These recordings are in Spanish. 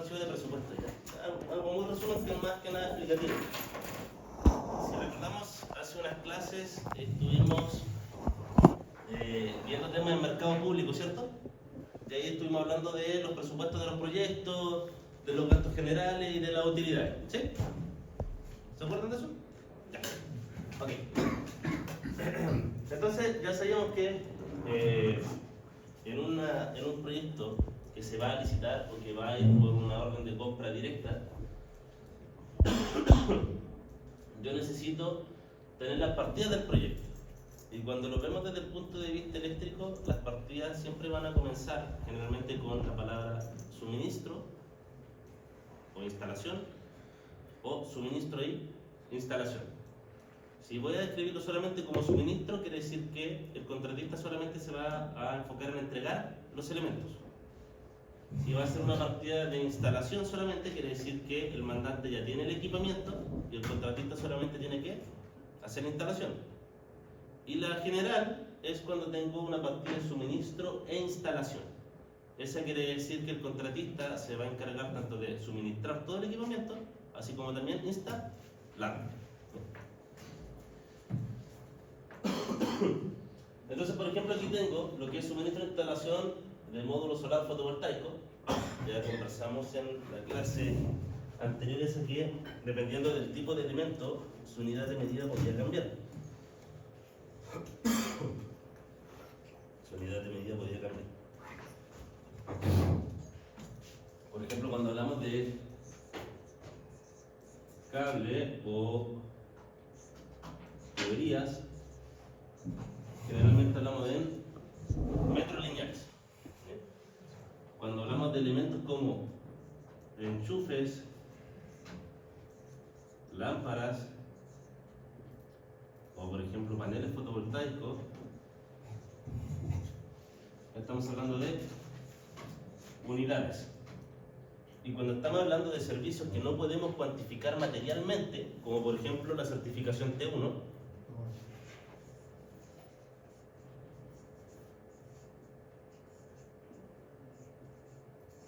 archivo de presupuesto. Ya. Algo muy resumen que más que nada explicativo. Si recordamos, hace unas clases estuvimos viendo temas de mercado público, ¿cierto? Y ahí estuvimos hablando de los presupuestos de los proyectos, de los gastos generales y de las utilidades, ¿sí? ¿Se acuerdan de eso? Ya. Ok. Entonces, ya sabíamos que en un proyecto que se va a licitar o que va a ir por una orden de compra directa, yo necesito tener las partidas del proyecto. Y cuando lo vemos desde el punto de vista eléctrico, las partidas siempre van a comenzar generalmente con la palabra suministro o instalación, o suministro y instalación. Si voy a describirlo solamente como suministro, quiere decir que el contratista solamente se va a enfocar en entregar los elementos. Si va a ser una partida de instalación solamente, quiere decir que el mandante ya tiene el equipamiento y el contratista solamente tiene que hacer la instalación. Y la general es cuando tengo una partida de suministro e instalación. Esa quiere decir que el contratista se va a encargar tanto de suministrar todo el equipamiento, así como también instalarlo. Entonces, por ejemplo, aquí tengo lo que es suministro e instalación de módulo solar fotovoltaico. Ya conversamos en la clase anterior esa que, dependiendo del tipo de elemento, su unidad de medida podría cambiar. Su unidad de medida podría cambiar. Por ejemplo, cuando hablamos de cable o tuberías, generalmente hablamos de metros lineales. Cuando hablamos de elementos como enchufes, lámparas o por ejemplo paneles fotovoltaicos, estamos hablando de unidades. Y cuando estamos hablando de servicios que no podemos cuantificar materialmente, como por ejemplo la certificación T1,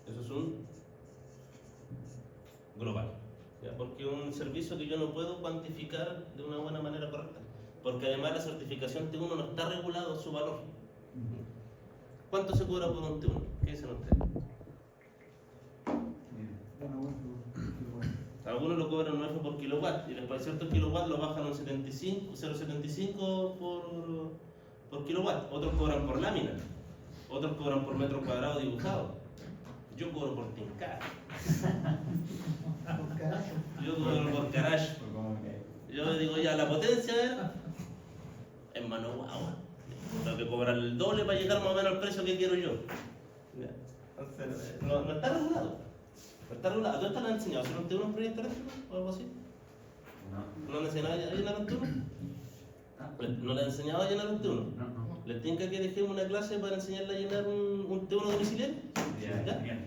eso es un global, ¿ya? Porque es un servicio que yo no puedo cuantificar de una buena manera correcta, porque además la certificación T1 no está regulado su valor. ¿Cuánto se cobra por un T1? ¿Qué dicen ustedes? Algunos lo cobran 9 por kilowatt y después de ciertos kilowatts lo bajan a un 0,75 por kilowatt. Otros cobran por lámina, otros cobran por metro cuadrado dibujado. Yo cobro por tincar. Yo cobro por carajo. Yo digo ya, la potencia era en mano guagua. Tengo que cobrar el doble para llegar más o menos al precio que quiero yo. Entonces, no está regulado. No está regulado. ¿Dónde te lo han enseñado? ¿Se lo han un proyecto eléctrico o algo así? No. ¿No le han enseñado a llenar un T1? ¿No le han enseñado a llenar un T1? No. ¿Les tinca que dejemos una clase para enseñarle a llenar un T1 domiciliario?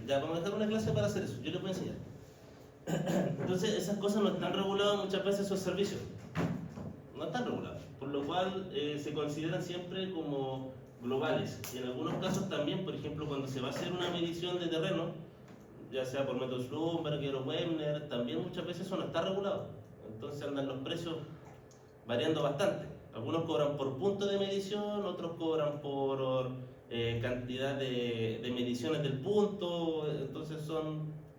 Ya, vamos a dejar una clase para hacer eso. Yo les voy a enseñar. Entonces, esas cosas no están reguladas muchas veces, esos servicios. No están regulados. Por lo cual, se consideran siempre como globales. Y en algunos casos también, por ejemplo, cuando se va a hacer una medición de terreno, ya sea por método Schlumberger o Webner, también muchas veces eso no está regulado. Entonces andan los precios variando bastante. Algunos cobran por punto de medición, otros cobran por cantidad de mediciones del punto. Entonces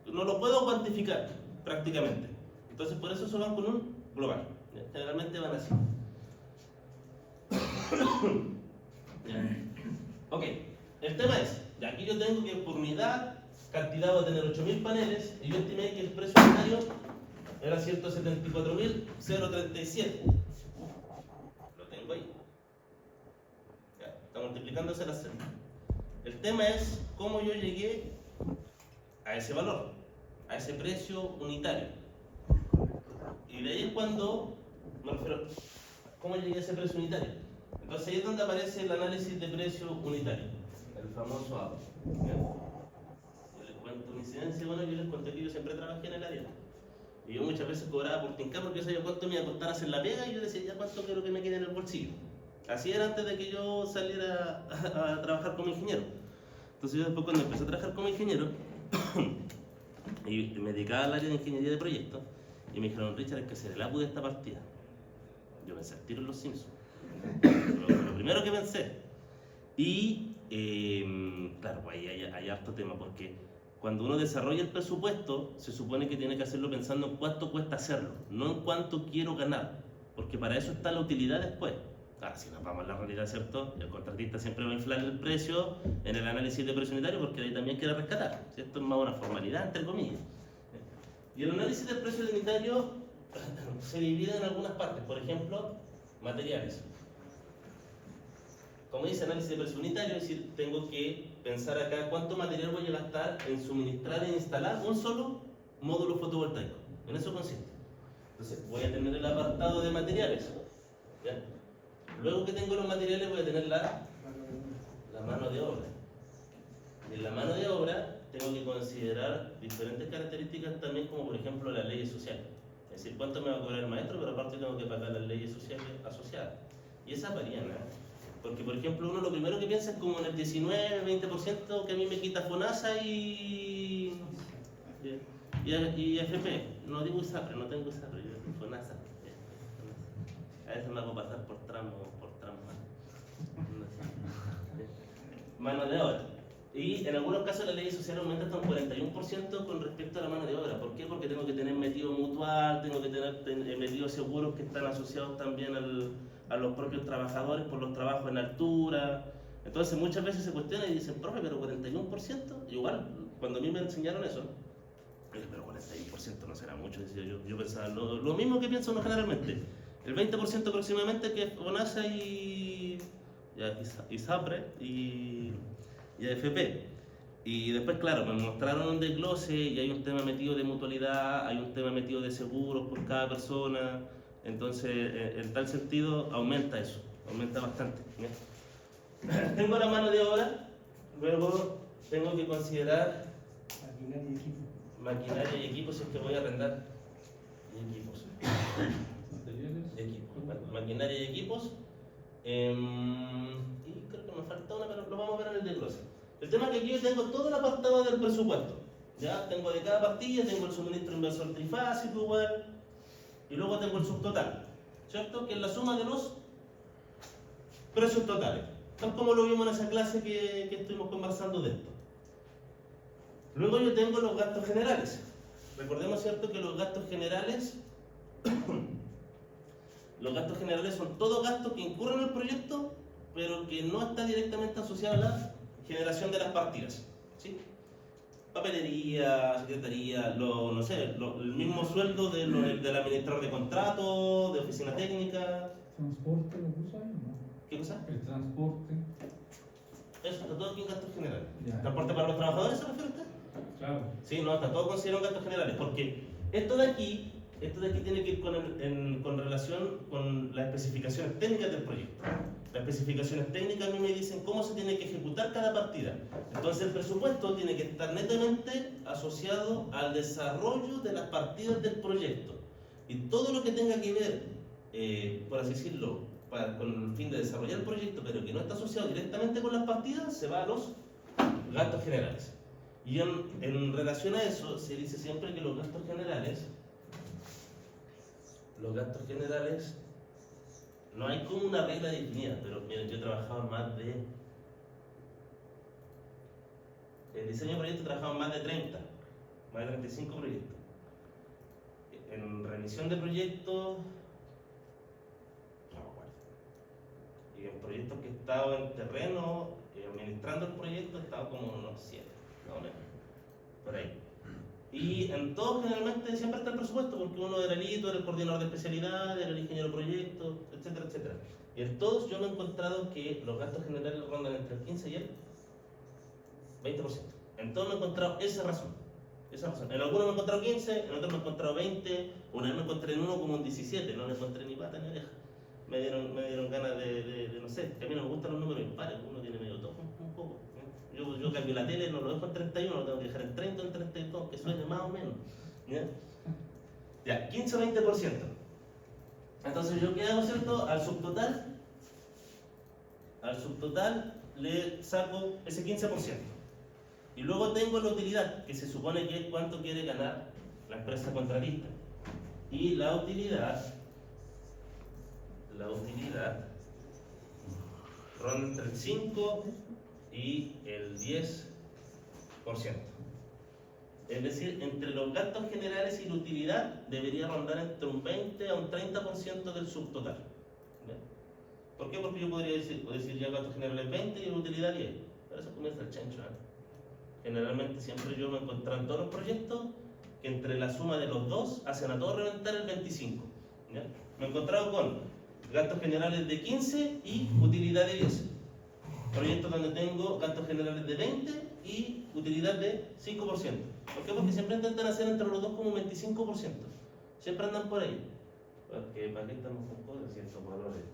no lo puedo cuantificar prácticamente. Entonces por eso van con un global. Generalmente van así. Ok, el tema es, ya aquí yo tengo que por unidad cantidad va a tener 8.000 paneles y yo estimé que el precio unitario era 174.037. Lo tengo ahí. Ya, está multiplicándose las celdas. El tema es cómo yo llegué a ese valor, a ese precio unitario. Y de ahí es cuando me refiero, ¿cómo llegué a ese precio unitario? Entonces ahí es donde aparece el análisis de precio unitario, el famoso ABO. Mi incidencia, bueno, yo les conté que yo siempre trabajé en el área y yo muchas veces cobraba por tincar porque yo sabía cuánto me iba a costar hacer la pega y yo decía ya cuánto quiero que me quede en el bolsillo. Así era antes de que yo saliera a trabajar como ingeniero. Entonces yo después cuando empecé a trabajar como ingeniero Y me dedicaba al área de ingeniería de proyectos y me dijeron, Richard, hay que hacer el APU de esta partida. Yo pensé al tiro en los Simpsons. Lo primero que pensé. Y claro, pues ahí hay harto tema, porque cuando uno desarrolla el presupuesto, se supone que tiene que hacerlo pensando en cuánto cuesta hacerlo, no en cuánto quiero ganar, porque para eso está la utilidad después. Ahora, si nos vamos a la realidad, ¿cierto? El contratista siempre va a inflar el precio en el análisis de precio unitario porque ahí también quiere rescatar, ¿cierto? Es más una formalidad, entre comillas. Y el análisis del precio unitario se divide en algunas partes, por ejemplo, materiales. Como dice análisis de precio unitario, es decir, tengo que pensar acá cuánto material voy a gastar en suministrar e instalar un solo módulo fotovoltaico. En eso consiste. Entonces, voy a tener el apartado de materiales. ¿Ya? Luego que tengo los materiales, voy a tener la mano de obra. Y en la mano de obra tengo que considerar diferentes características también, como por ejemplo las leyes sociales. Es decir, cuánto me va a cobrar el maestro, pero aparte tengo que pagar las leyes sociales asociadas. Y esas varían, ¿no? Porque, por ejemplo, uno lo primero que piensa es como en el 19, 20% que a mí me quita FONASA y FP. No digo ISAPRE, no tengo ISAPRE, yo FONASA. A veces me hago pasar por tramo. Mano de obra. Y en algunos casos la ley social aumenta hasta un 41% con respecto a la mano de obra. ¿Por qué? Porque tengo que tener metido mutual, tengo que tener metido seguros que están asociados también a los propios trabajadores por los trabajos en altura. Entonces muchas veces se cuestionan y dicen, profe, pero 41%, igual, cuando a mí me enseñaron eso, pero 41% no será mucho, decía yo pensaba lo mismo que piensa uno generalmente, el 20% aproximadamente que es FONASA y ISAPRE y AFP. Y después, claro, me mostraron un desglose y hay un tema metido de mutualidad, hay un tema metido de seguros por cada persona. Entonces, en tal sentido, aumenta eso, aumenta bastante. ¿Ya? Tengo la mano de obra, luego tengo que considerar maquinaria y equipos si es que voy a arrendar. Y equipos. Maquinaria y equipos. Y creo que me falta una, pero lo vamos a ver en el desglose. El tema es que aquí yo tengo todo el apartado del presupuesto. Ya tengo de cada partida, tengo el suministro inversor trifásico igual. Y luego tengo el subtotal, ¿cierto? Que es la suma de los precios totales, tal como lo vimos en esa clase que estuvimos conversando de esto. Luego yo tengo los gastos generales. Recordemos, ¿cierto?, que los gastos generales son todos gastos que incurren en el proyecto, pero que no está directamente asociado a la generación de las partidas, ¿sí? Papelería, secretaría, el mismo sueldo del administrador de contrato, de oficina técnica. ¿Transporte lo puso ahí o no? ¿Qué cosa? El transporte. Eso está todo aquí en gastos generales. Ya. ¿Transporte para los trabajadores se refiere usted? Claro. Sí, no, está todo considerado en gastos generales, porque esto de aquí tiene que ir con relación con las especificaciones técnicas del proyecto. Las especificaciones técnicas a mí me dicen cómo se tiene que ejecutar cada partida. Entonces el presupuesto tiene que estar netamente asociado al desarrollo de las partidas del proyecto. Y todo lo que tenga que ver, por así decirlo, con el fin de desarrollar el proyecto, pero que no está asociado directamente con las partidas, se va a los gastos generales. Y en relación a eso, se dice siempre que los gastos generales, no hay como una regla definida, pero miren, yo he trabajado en más de... En diseño de proyectos he trabajado en más de 35 proyectos. En revisión de proyectos, no me acuerdo. Y en proyectos que he estado en terreno, administrando el proyecto, he estado como unos 7, más o menos, por ahí. Y en todo generalmente siempre está el presupuesto, porque uno era el ITO, era el coordinador de especialidad, era el ingeniero de proyecto, etcétera, etcétera. Y en todos yo me he encontrado que los gastos generales rondan entre el 15 y el 20%. En todos me he encontrado esa razón. En algunos me he encontrado 15, en otros me he encontrado 20, una vez me encontré en uno como un 17, no le encontré ni pata ni oreja. Me dieron ganas de no sé, que a mí no me gustan los números impares, uno tiene medio todo un poco. Yo cambio la tele, no lo dejo en 31, lo tengo que dejar en 30 o en 32, que suene más o menos. Ya, 15 o 20%. Entonces, ¿yo qué hago, cierto? Al subtotal le saco ese 15%. Y luego tengo la utilidad, que se supone que es cuánto quiere ganar la empresa contratista. Y la utilidad ronda entre el 5 y el 10%. Es decir, entre los gastos generales y la utilidad debería rondar entre un 20 a un 30% del subtotal. ¿Ya? ¿Por qué? Porque yo podría decir ya gastos generales 20 y la utilidad 10. Pero eso comienza el chancho, ¿eh? Generalmente siempre yo me he encontrado en todos los proyectos que entre la suma de los dos hacen a todos reventar el 25. ¿Ya? Me he encontrado con gastos generales de 15 y utilidad de 10. Proyectos donde tengo gastos generales de 20 y utilidad de 5%. ¿Por qué? Porque siempre intentan hacer entre los dos como un 25%. Siempre andan por ahí. Porque ¿para qué estamos con cosas si estos valores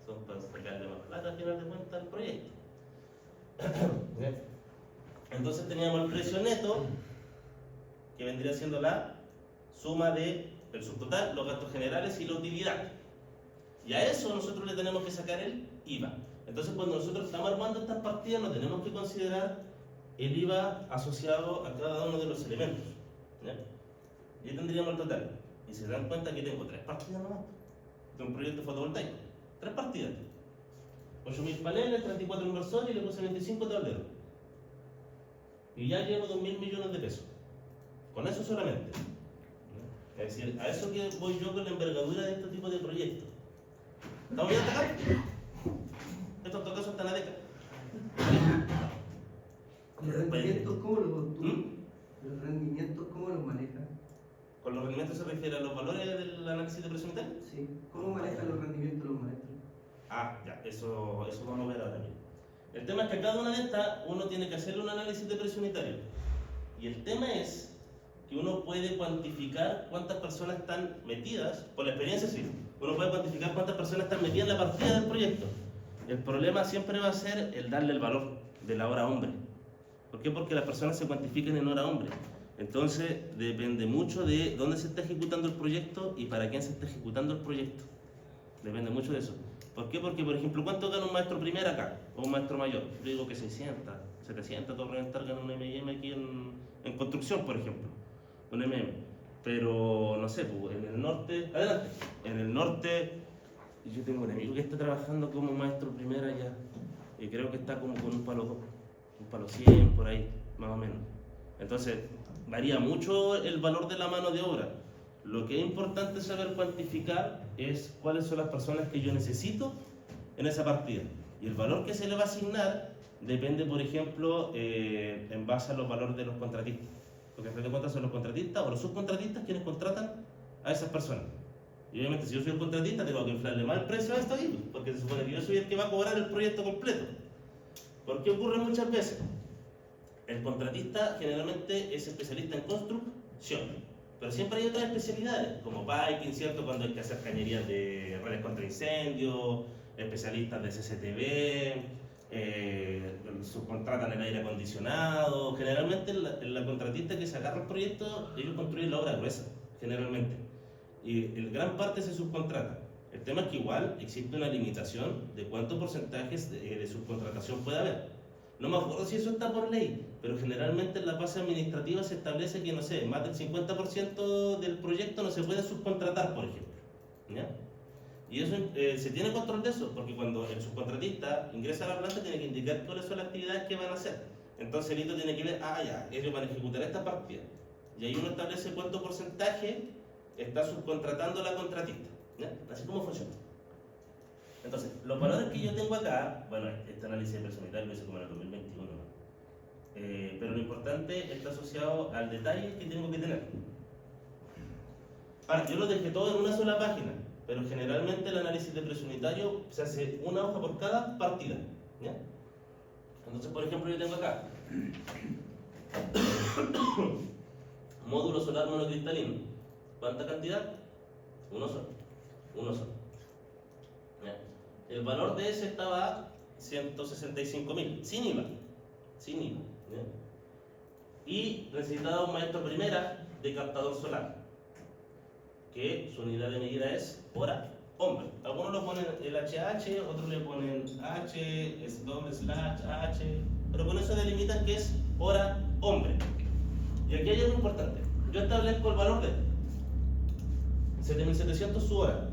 son para sacarle más plata al final de cuentas al proyecto? Entonces teníamos el precio neto, que vendría siendo la suma del subtotal, los gastos generales y la utilidad. Y a eso nosotros le tenemos que sacar el IVA. Entonces cuando nosotros estamos armando estas partidas, no tenemos que considerar el IVA asociado a cada uno de los elementos. ¿Ya? Y ahí tendríamos el total. Y se dan cuenta que tengo 3 partidas nomás de un proyecto fotovoltaico. 3 partidas. 8.000 paneles, 34 inversores y le puse 25 tableros. Y ya llevo 2.000 millones de pesos. Con eso solamente. ¿Ya? Es decir, a eso que voy yo con la envergadura de este tipo de proyectos. ¿Estamos bien hasta acá? Estos en todo caso están a década. ¿Los rendimientos cómo los rendimientos cómo los manejan? ¿Con los rendimientos se refiere a los valores del análisis de presión interna? Sí. ¿Cómo manejan los rendimientos los maestros? Ah, ya, eso vamos a ver ahora mismo. El tema es que a cada una de estas uno tiene que hacerle un análisis de precio unitario. Y el tema es que uno puede cuantificar cuántas personas están metidas, por la experiencia sí, uno puede cuantificar cuántas personas están metidas en la partida del proyecto. El problema siempre va a ser el darle el valor de la hora hombre. ¿Por qué? Porque las personas se cuantifican en hora hombre. Entonces depende mucho de dónde se está ejecutando el proyecto y para quién se está ejecutando el proyecto. Depende mucho de eso. ¿Por qué? Porque, por ejemplo, ¿cuánto gana un maestro primera acá? O un maestro mayor. Yo digo que 600, 700, todo reventar gana un M&M aquí en construcción, por ejemplo. Un M&M. Pero, no sé, pues, en el norte... Adelante. En el norte, yo tengo un amigo que está trabajando como maestro primera ya. Y creo que está como con un palo 100, por ahí, más o menos. Entonces, varía mucho el valor de la mano de obra. Lo que es importante saber cuantificar es cuáles son las personas que yo necesito en esa partida. Y el valor que se le va a asignar depende, por ejemplo, en base a los valores de los contratistas. Porque en fin de cuentas son los contratistas o los subcontratistas quienes contratan a esas personas. Y obviamente si yo soy el contratista tengo que inflarle más el precio a esto ahí, porque se supone que yo soy el que va a cobrar el proyecto completo. ¿Por qué ocurre muchas veces? El contratista generalmente es especialista en construcción, pero siempre hay otras especialidades, como piping, ¿cierto? Cuando hay que hacer cañerías de redes contra incendios, especialistas de CCTV, subcontratan el aire acondicionado. Generalmente la contratista que se agarra el proyecto, ellos construyen la obra gruesa, generalmente. Y en gran parte se subcontrata. El tema es que igual existe una limitación de cuántos porcentajes de subcontratación puede haber. No me acuerdo si eso está por ley, pero generalmente en la base administrativa se establece que, no sé, más del 50% del proyecto no se puede subcontratar, por ejemplo. ¿Ya? Y eso se tiene control de eso, porque cuando el subcontratista ingresa a la planta tiene que indicar cuáles son las actividades que van a hacer. Entonces el hito tiene que ver, ya, ellos van a ejecutar esta partida. Y ahí uno establece cuánto porcentaje está subcontratando la contratista. ¿Ya? Así como funciona. Entonces, los valores que yo tengo acá, bueno, este análisis de precio unitario lo hice como en el 2021, ¿no? Pero lo importante está asociado al detalle que tengo que tener. Ahora, yo lo dejé todo en una sola página, pero generalmente el análisis de precio unitario se hace una hoja por cada partida. ¿Ya? Entonces, por ejemplo, yo tengo acá módulo solar monocristalino. ¿Cuánta cantidad? Uno solo. ¿Ya? El valor de ese estaba a 165.000, sin IVA. ¿Ya? Y necesitaba un maestro primera de captador solar, que su unidad de medida es hora hombre. Algunos lo ponen el HH, otros le ponen H, /H, pero con eso delimitan que es hora hombre. Y aquí hay algo importante. Yo establezco el valor de 7.700 su hora,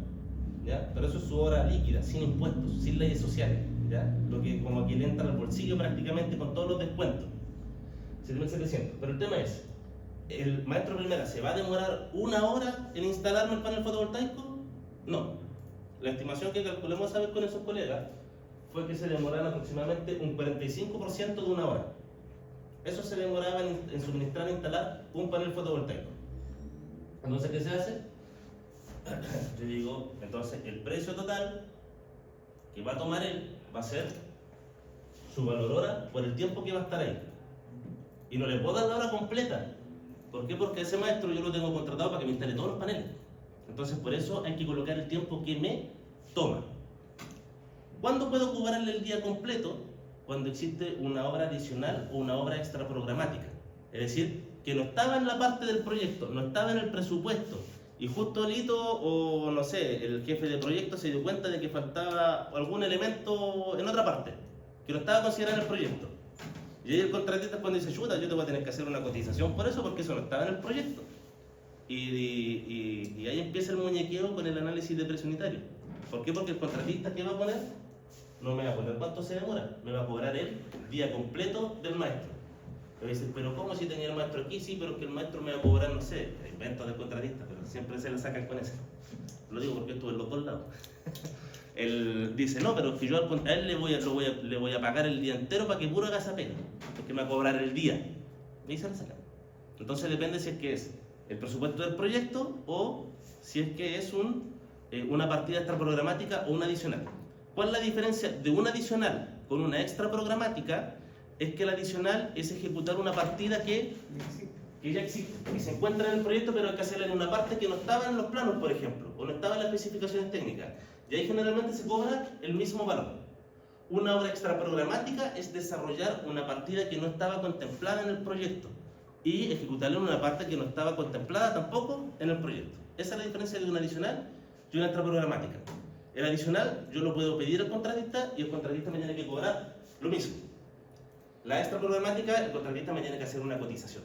¿ya? Pero eso es su hora líquida, sin impuestos, sin leyes sociales, ¿ya? Lo que como que le entra al bolsillo prácticamente con todos los descuentos. 7.700. Pero el tema es, ¿el maestro primera se va a demorar 1 hora en instalarme el panel fotovoltaico? No. La estimación que calculamos a ver con esos colegas fue que se demoraron aproximadamente un 45% de 1 hora. Eso se demoraba en suministrar e instalar un panel fotovoltaico. Entonces, ¿qué se hace? Yo digo, entonces el precio total que va a tomar él va a ser su valor hora por el tiempo que va a estar ahí. Y no le puedo dar la hora completa. ¿Por qué? Porque ese maestro yo lo tengo contratado para que me instale todos los paneles. Entonces, por eso hay que colocar el tiempo que me toma. ¿Cuándo puedo cobrarle el día completo? Cuando existe una obra adicional o una obra extra programática. Es decir, que no estaba en la parte del proyecto, no estaba en el presupuesto. Y justo el hito, o no sé, el jefe de proyecto se dio cuenta de que faltaba algún elemento en otra parte, que no estaba considerado en el proyecto. Y ahí el contratista es cuando dice, chuta, yo te voy a tener que hacer una cotización por eso, porque eso no estaba en el proyecto. Y ahí empieza el muñequeo con el análisis de precio unitario. ¿Por qué? Porque el contratista, ¿qué va a poner? No me va a poner cuánto se demora, me va a cobrar el día completo del maestro. Me dice, pero ¿cómo si tenía el maestro aquí? Sí, pero que el maestro me va a cobrar, no sé, inventos del contratista, pero siempre se la sacan con eso. Lo digo porque estuve en los dos lados. Él dice, no, pero que yo a él le voy a pagar el día entero para que puro haga esa pena, porque me va a cobrar el día. Y ahí se la sacan. Entonces depende si es que es el presupuesto del proyecto o si es que es una partida extra programática o una adicional. ¿Cuál es la diferencia de una adicional con una extra programática? Es que la adicional es ejecutar una partida que ya existe, que se encuentra en el proyecto, pero hay que hacerla en una parte que no estaba en los planos, por ejemplo, o no estaba en las especificaciones técnicas. Y ahí generalmente se cobra el mismo valor. Una obra extra programática es desarrollar una partida que no estaba contemplada en el proyecto y ejecutarla en una parte que no estaba contemplada tampoco en el proyecto. Esa es la diferencia de una adicional y una extra programática. El adicional yo lo puedo pedir al contratista y el contratista me tiene que cobrar lo mismo. La extra programática, el contratista me tiene que hacer una cotización.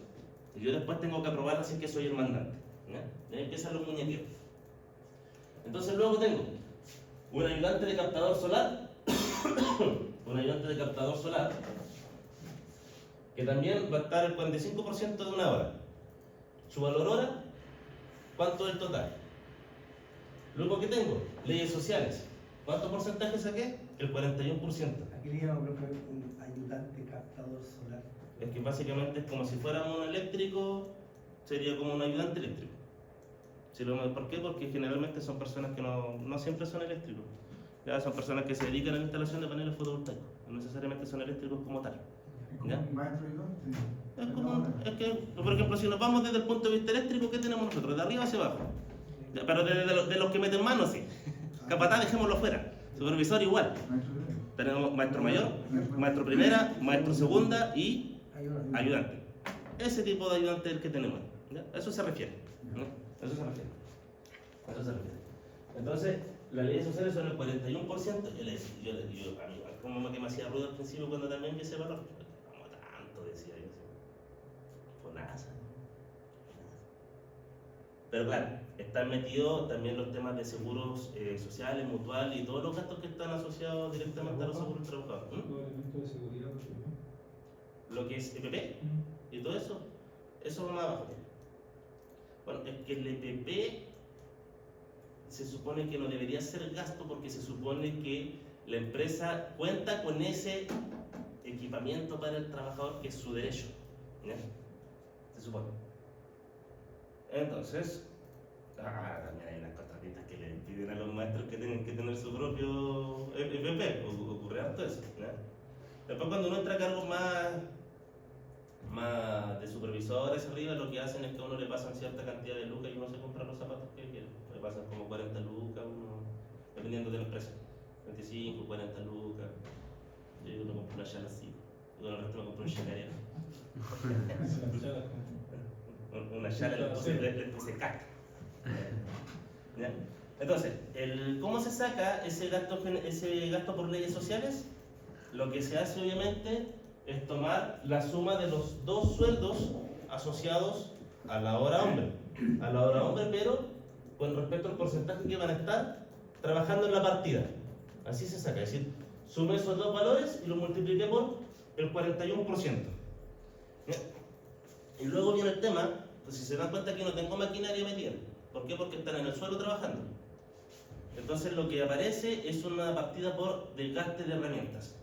Y yo después tengo que aprobarla si es que soy el mandante. ¿Ya? Y ahí empiezan los muñequeos. Entonces luego tengo un ayudante de captador solar, un ayudante de captador solar, que también va a estar el 45% de 1 hora. Su valor hora, ¿cuánto es el total? Luego, ¿qué tengo? Leyes sociales. ¿Cuánto porcentaje saqué? El 41%. Aquí le llamo, profe, un ayudante captador solar. Es que básicamente es como si fuéramos un eléctrico, sería como un ayudante eléctrico. ¿Por qué? Porque generalmente son personas que no siempre son eléctricos. Ya son personas que se dedican a la instalación de paneles fotovoltaicos. No necesariamente son eléctricos como tal. ¿Ya? Maestro ayudante. Es que, por ejemplo, si nos vamos desde el punto de vista eléctrico, ¿qué tenemos nosotros? De arriba hacia abajo. Ya, pero de los que meten mano, sí. Capataz, dejémoslo fuera. Supervisor igual. Tenemos maestro mayor, maestro primera, maestro segunda y ayudante. Ese tipo de ayudante es el que tenemos. ¿Ya? A eso se refiere. ¿No? Eso se refiere. Entonces, las leyes sociales son el 41%. A mí, como que me hacía ruido al principio cuando también vi ese valor. Como tanto, decía yo. FONASA. Pero claro, están metidos también los temas de seguros sociales, mutuales y todos los gastos que están asociados directamente a los seguros del trabajador. Los elementos de seguridad, ¿no? Lo que es EPP y todo eso, eso va más abajo. Bueno, es que el EPP se supone que no debería ser gasto porque se supone que la empresa cuenta con ese equipamiento para el trabajador que es su derecho. ¿Ya? Se supone. Entonces, también hay unas contratistas que le piden a los maestros que tienen que tener su propio EPP, ocurre harto eso. ¿Ya? Después cuando uno entra a cargos más de supervisores arriba, lo que hacen es que a uno le pasan cierta cantidad de lucas y uno se compra los zapatos que quiere. Le pasan como 40 lucas, dependiendo de la empresa. 25, 40 lucas. Yo me compro una chala así. Y con el resto me compro un chacarero. Una chala le puse caca. ¿Ya? Entonces, ¿cómo se saca ese gasto por leyes sociales? Lo que se hace obviamente es tomar la suma de los dos sueldos asociados a la hora hombre. A la hora hombre, pero con respecto al porcentaje que van a estar trabajando en la partida. Así se saca, es decir, sumé esos dos valores y lo multipliqué por el 41%. ¿Bien? Y luego viene el tema, pues si se dan cuenta que no tengo maquinaria metida. ¿Por qué? Porque están en el suelo trabajando. Entonces lo que aparece es una partida por desgaste de herramientas.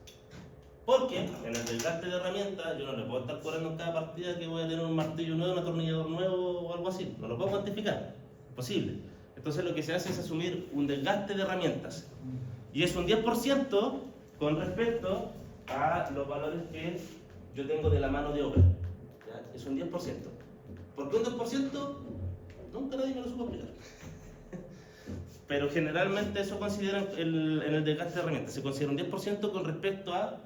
Porque en el desgaste de herramientas yo no le puedo estar cobrando en cada partida que voy a tener un martillo nuevo, un atornillador nuevo o algo así. No lo puedo cuantificar. Imposible. Entonces lo que se hace es asumir un desgaste de herramientas. Y es un 10% con respecto a los valores que yo tengo de la mano de obra. ¿Ya? Es un 10%. ¿Por qué un 10%? Nunca nadie me lo supo explicar. Pero generalmente eso considera en el desgaste de herramientas. Se considera un 10% con respecto a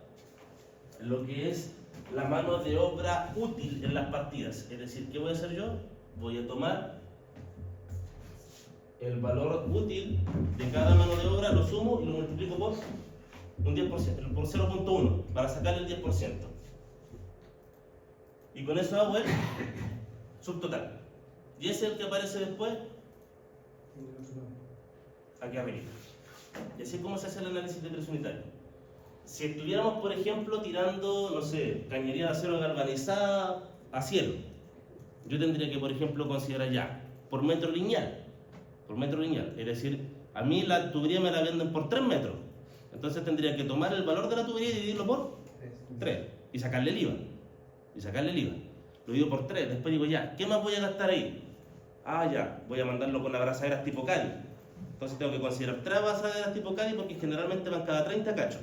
lo que es la mano de obra útil en las partidas. Es decir, ¿qué voy a hacer yo? Voy a tomar el valor útil de cada mano de obra, lo sumo y lo multiplico por un 10%, por 0.1, para sacarle el 10%. Y con eso hago el subtotal. Y ese es el que aparece después aquí arriba. Y así es como se hace el análisis de precio unitario. Si estuviéramos, por ejemplo, tirando, no sé, cañería de acero galvanizada a cielo, yo tendría que, por ejemplo, considerar ya por metro lineal. Es decir, a mí la tubería me la venden por 3 metros. Entonces tendría que tomar el valor de la tubería y dividirlo por 3 y sacarle el IVA. Lo divido por 3, después digo ya, ¿qué más voy a gastar ahí? Ah, ya, voy a mandarlo con abrazaderas tipo Cádiz. Entonces tengo que considerar 3 abrazaderas tipo Cádiz porque generalmente van cada 30 cachos.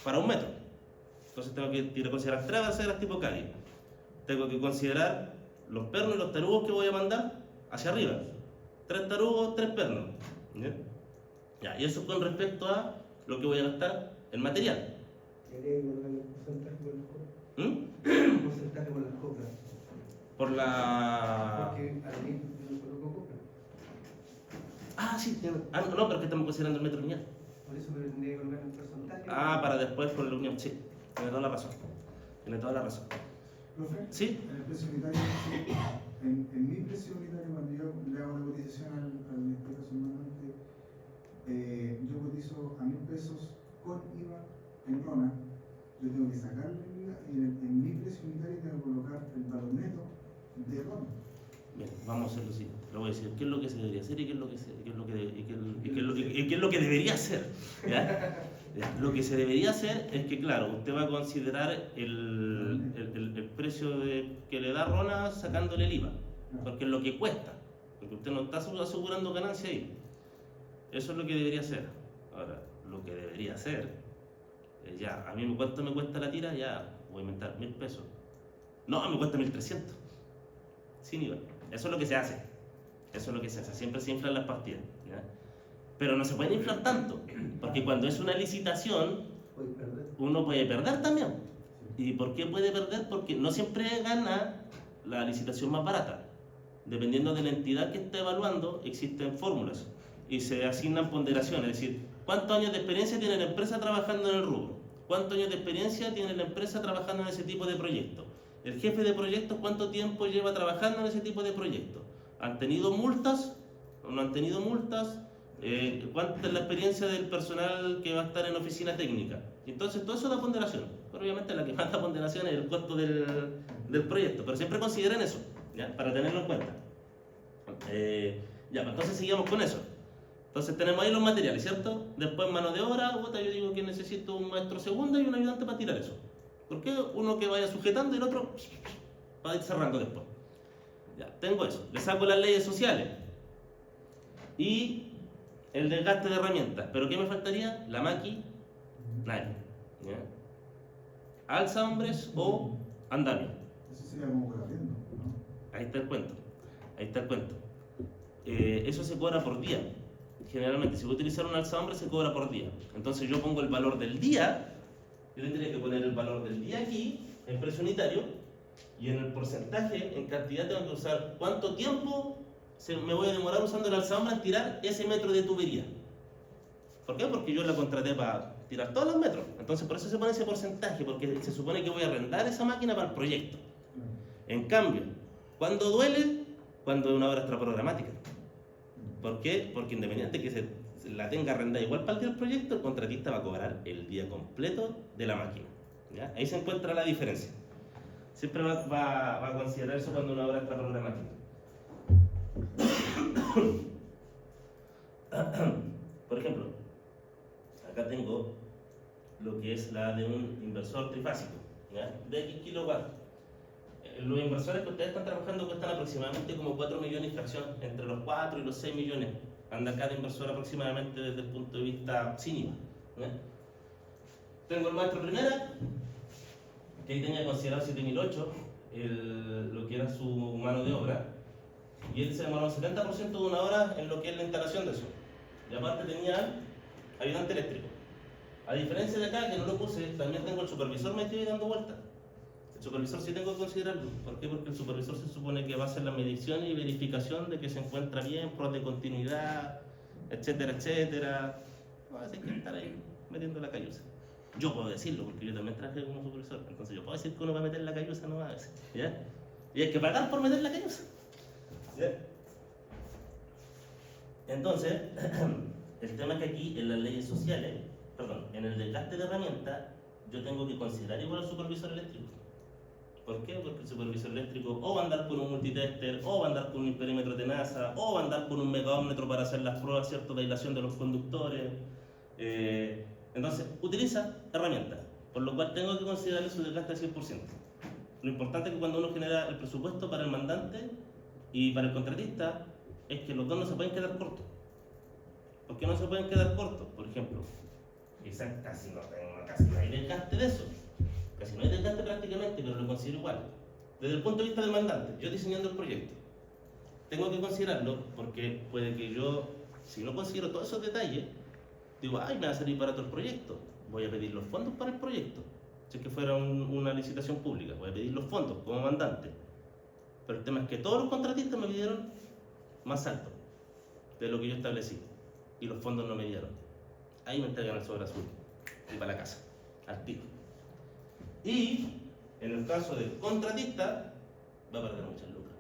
Para 1 metro. Entonces tengo que considerar 3 abrazaderas tipo Cádiz. Tengo que considerar los pernos y los tarugos que voy a mandar hacia arriba. 3 tarugos, 3 pernos. Ya, y eso con respecto a lo que voy a gastar en material. Un porcentaje por las coplas. Por la... Porque a mí no coloco coplas. Ah, sí, no, pero que estamos considerando el metro lineal. Por eso me tendría que colocar un porcentaje. Ah, para después con la unión, sí. Tiene toda la razón. Profe, ¿Sí? en el precio unitario, en mi precio unitario, cuando yo le hago la cotización al inspector sumamente, yo cotizo a 1.000 pesos con IVA en lona. Yo tengo que sacarle el IVA y en mi precio unitario tengo que colocar el valor neto de lona. Bien, vamos a hacerlo así. Le voy a decir qué es lo que se debería hacer y qué es lo que debería hacer. ¿Ya? Lo que se debería hacer es que, claro, usted va a considerar el precio que le da Rona sacándole el IVA, porque es lo que cuesta, porque usted no está asegurando ganancia ahí. Eso es lo que debería hacer. Ahora, lo que debería hacer es ya, a mí ¿cuánto me cuesta la tira? Ya, voy a inventar 1.000 pesos. No, me cuesta 1.300. Sin IVA. Eso es lo que se hace. Siempre se inflan las partidas. ¿Ya? Pero no se pueden inflar tanto, porque cuando es una licitación, uno puede perder también. ¿Y por qué puede perder? Porque no siempre gana la licitación más barata. Dependiendo de la entidad que esté evaluando, existen fórmulas y se asignan ponderaciones. Es decir, ¿cuántos años de experiencia tiene la empresa trabajando en el rubro? ¿Cuántos años de experiencia tiene la empresa trabajando en ese tipo de proyectos? El jefe de proyectos, ¿cuánto tiempo lleva trabajando en ese tipo de proyectos? ¿Han tenido multas o no han tenido multas? ¿Cuánta es la experiencia del personal que va a estar en oficina técnica? Entonces todo eso da ponderación, pero obviamente la que más da ponderación es el costo del proyecto, pero siempre consideren eso, ¿ya? Para tenerlo en cuenta. Ya, entonces seguimos con eso. Entonces tenemos ahí los materiales, ¿cierto? Después mano de obra, yo digo que necesito un maestro segunda y un ayudante para tirar eso. ¿Por qué? Uno que vaya sujetando y el otro va a ir cerrando después. Ya, tengo eso. Le saco las leyes sociales y el desgaste de herramientas. ¿Pero qué me faltaría? La maquinaria. ¿Ya? Alza hombres o andamio. Eso sería como por arriendo, ¿no? Ahí está el cuento. Eso se cobra por día. Generalmente, si voy a utilizar un alza hombre, se cobra por día. Entonces yo pongo el valor del día. Yo tendría que poner el valor del día aquí, en precio unitario, y en el porcentaje, en cantidad, tengo que usar cuánto tiempo me voy a demorar usando el alzahombre en tirar ese metro de tubería. ¿Por qué? Porque yo la contraté para tirar todos los metros. Entonces por eso se pone ese porcentaje, porque se supone que voy a arrendar esa máquina para el proyecto. En cambio, ¿cuándo duele? Cuando es una obra extraprogramática. ¿Por qué? Porque independiente que se la tenga arrendada igual para el día del proyecto, el contratista va a cobrar el día completo de la máquina. ¿Ya? Ahí se encuentra la diferencia. Siempre va a considerar eso cuando una obra extraprogramática. Por ejemplo, acá tengo lo que es la de un inversor trifásico, ¿ya? De X kilowatts. Los inversores que ustedes están trabajando cuestan aproximadamente como 4 millones y fracción, entre los 4 y los 6 millones. Anda cada inversor aproximadamente desde el punto de vista cínico. Tengo el maestro primera, que ahí tenía que considerar 7008, lo que era su mano de obra, y él se demoró el 70% de una hora en lo que es la instalación de eso. Y aparte tenía ayudante eléctrico. A diferencia de acá, que no lo puse, también tengo el supervisor metido y dando vueltas. El supervisor sí tengo que considerarlo. ¿Por qué? Porque el supervisor se supone que va a hacer la medición y verificación de que se encuentra bien, pruebas de continuidad, etcétera, etcétera. Va a tener que estar ahí metiendo la cayusa. Yo puedo decirlo, porque yo también trabajé como supervisor. Entonces yo puedo decir que uno va a meter la cayusa, no va a decir, ¿ya? Y hay que pagar por meter la cayusa. ¿Ya? Entonces, el tema es que aquí en las leyes sociales, perdón, en el desgaste de herramientas, yo tengo que considerar igual al supervisor eléctrico. ¿Por qué? Porque el supervisor eléctrico o va a andar con un multitester, o va a andar con un perímetro de NASA, o va a andar con un megaómetro para hacer las pruebas, ¿cierto?, de aislación de los conductores. Entonces, utiliza herramientas, por lo cual tengo que considerar su desgaste al 100%. Lo importante es que cuando uno genera el presupuesto para el mandante y para el contratista, es que los dos no se pueden quedar cortos. ¿Por qué no se pueden quedar cortos? Por ejemplo, quizás casi no hay desgaste de eso. Casi no hay desgaste prácticamente, pero lo considero igual. Desde el punto de vista del mandante, yo diseñando el proyecto, tengo que considerarlo porque puede que yo, si no considero todos esos detalles, digo, ay, me va a salir barato el proyecto, voy a pedir los fondos para el proyecto. Si es que fuera una licitación pública, voy a pedir los fondos como mandante. Pero el tema es que todos los contratistas me pidieron más alto de lo que yo establecí y los fondos no me dieron. Ahí me entregan el sobre azul y para la casa, al tiro. Y en el caso del contratista, va a perder muchas lucas.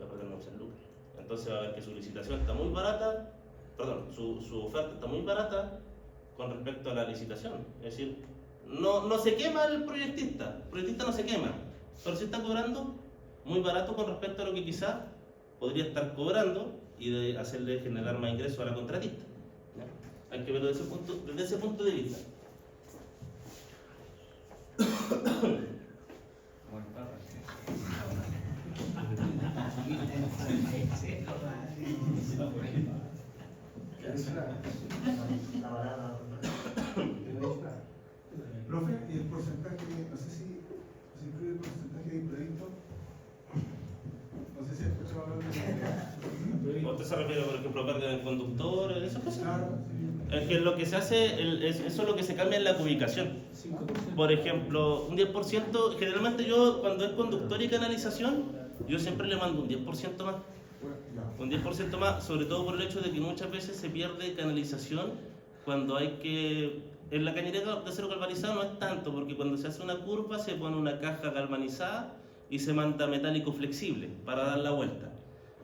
Va a perder muchas lucas. Entonces va a ver que su licitación está muy barata, perdón, su oferta está muy barata con respecto a la licitación. Es decir, no se quema el proyectista no se quema, pero sí está cobrando muy barato con respecto a lo que quizás podría estar cobrando y de hacerle generar más ingresos a la contratista. ¿Ya? Hay que verlo desde ese punto de vista. Profe, y el porcentaje, no sé si se incluye el porcentaje de imprevisto. No sé si escuchado hablar de ¿Usted se refiere, por ejemplo, a pérdida del conductor, esas cosas? Claro, sí. Es que lo que se hace, eso es lo que se cambia en la ubicación. 5%. Por ejemplo, un 10%, generalmente yo cuando es conductor y canalización, yo siempre le mando un 10% más. Un 10% más, sobre todo por el hecho de que muchas veces se pierde canalización cuando hay que... En la cañería de acero galvanizado no es tanto, porque cuando se hace una curva se pone una caja galvanizada y se manda metálico flexible para dar la vuelta.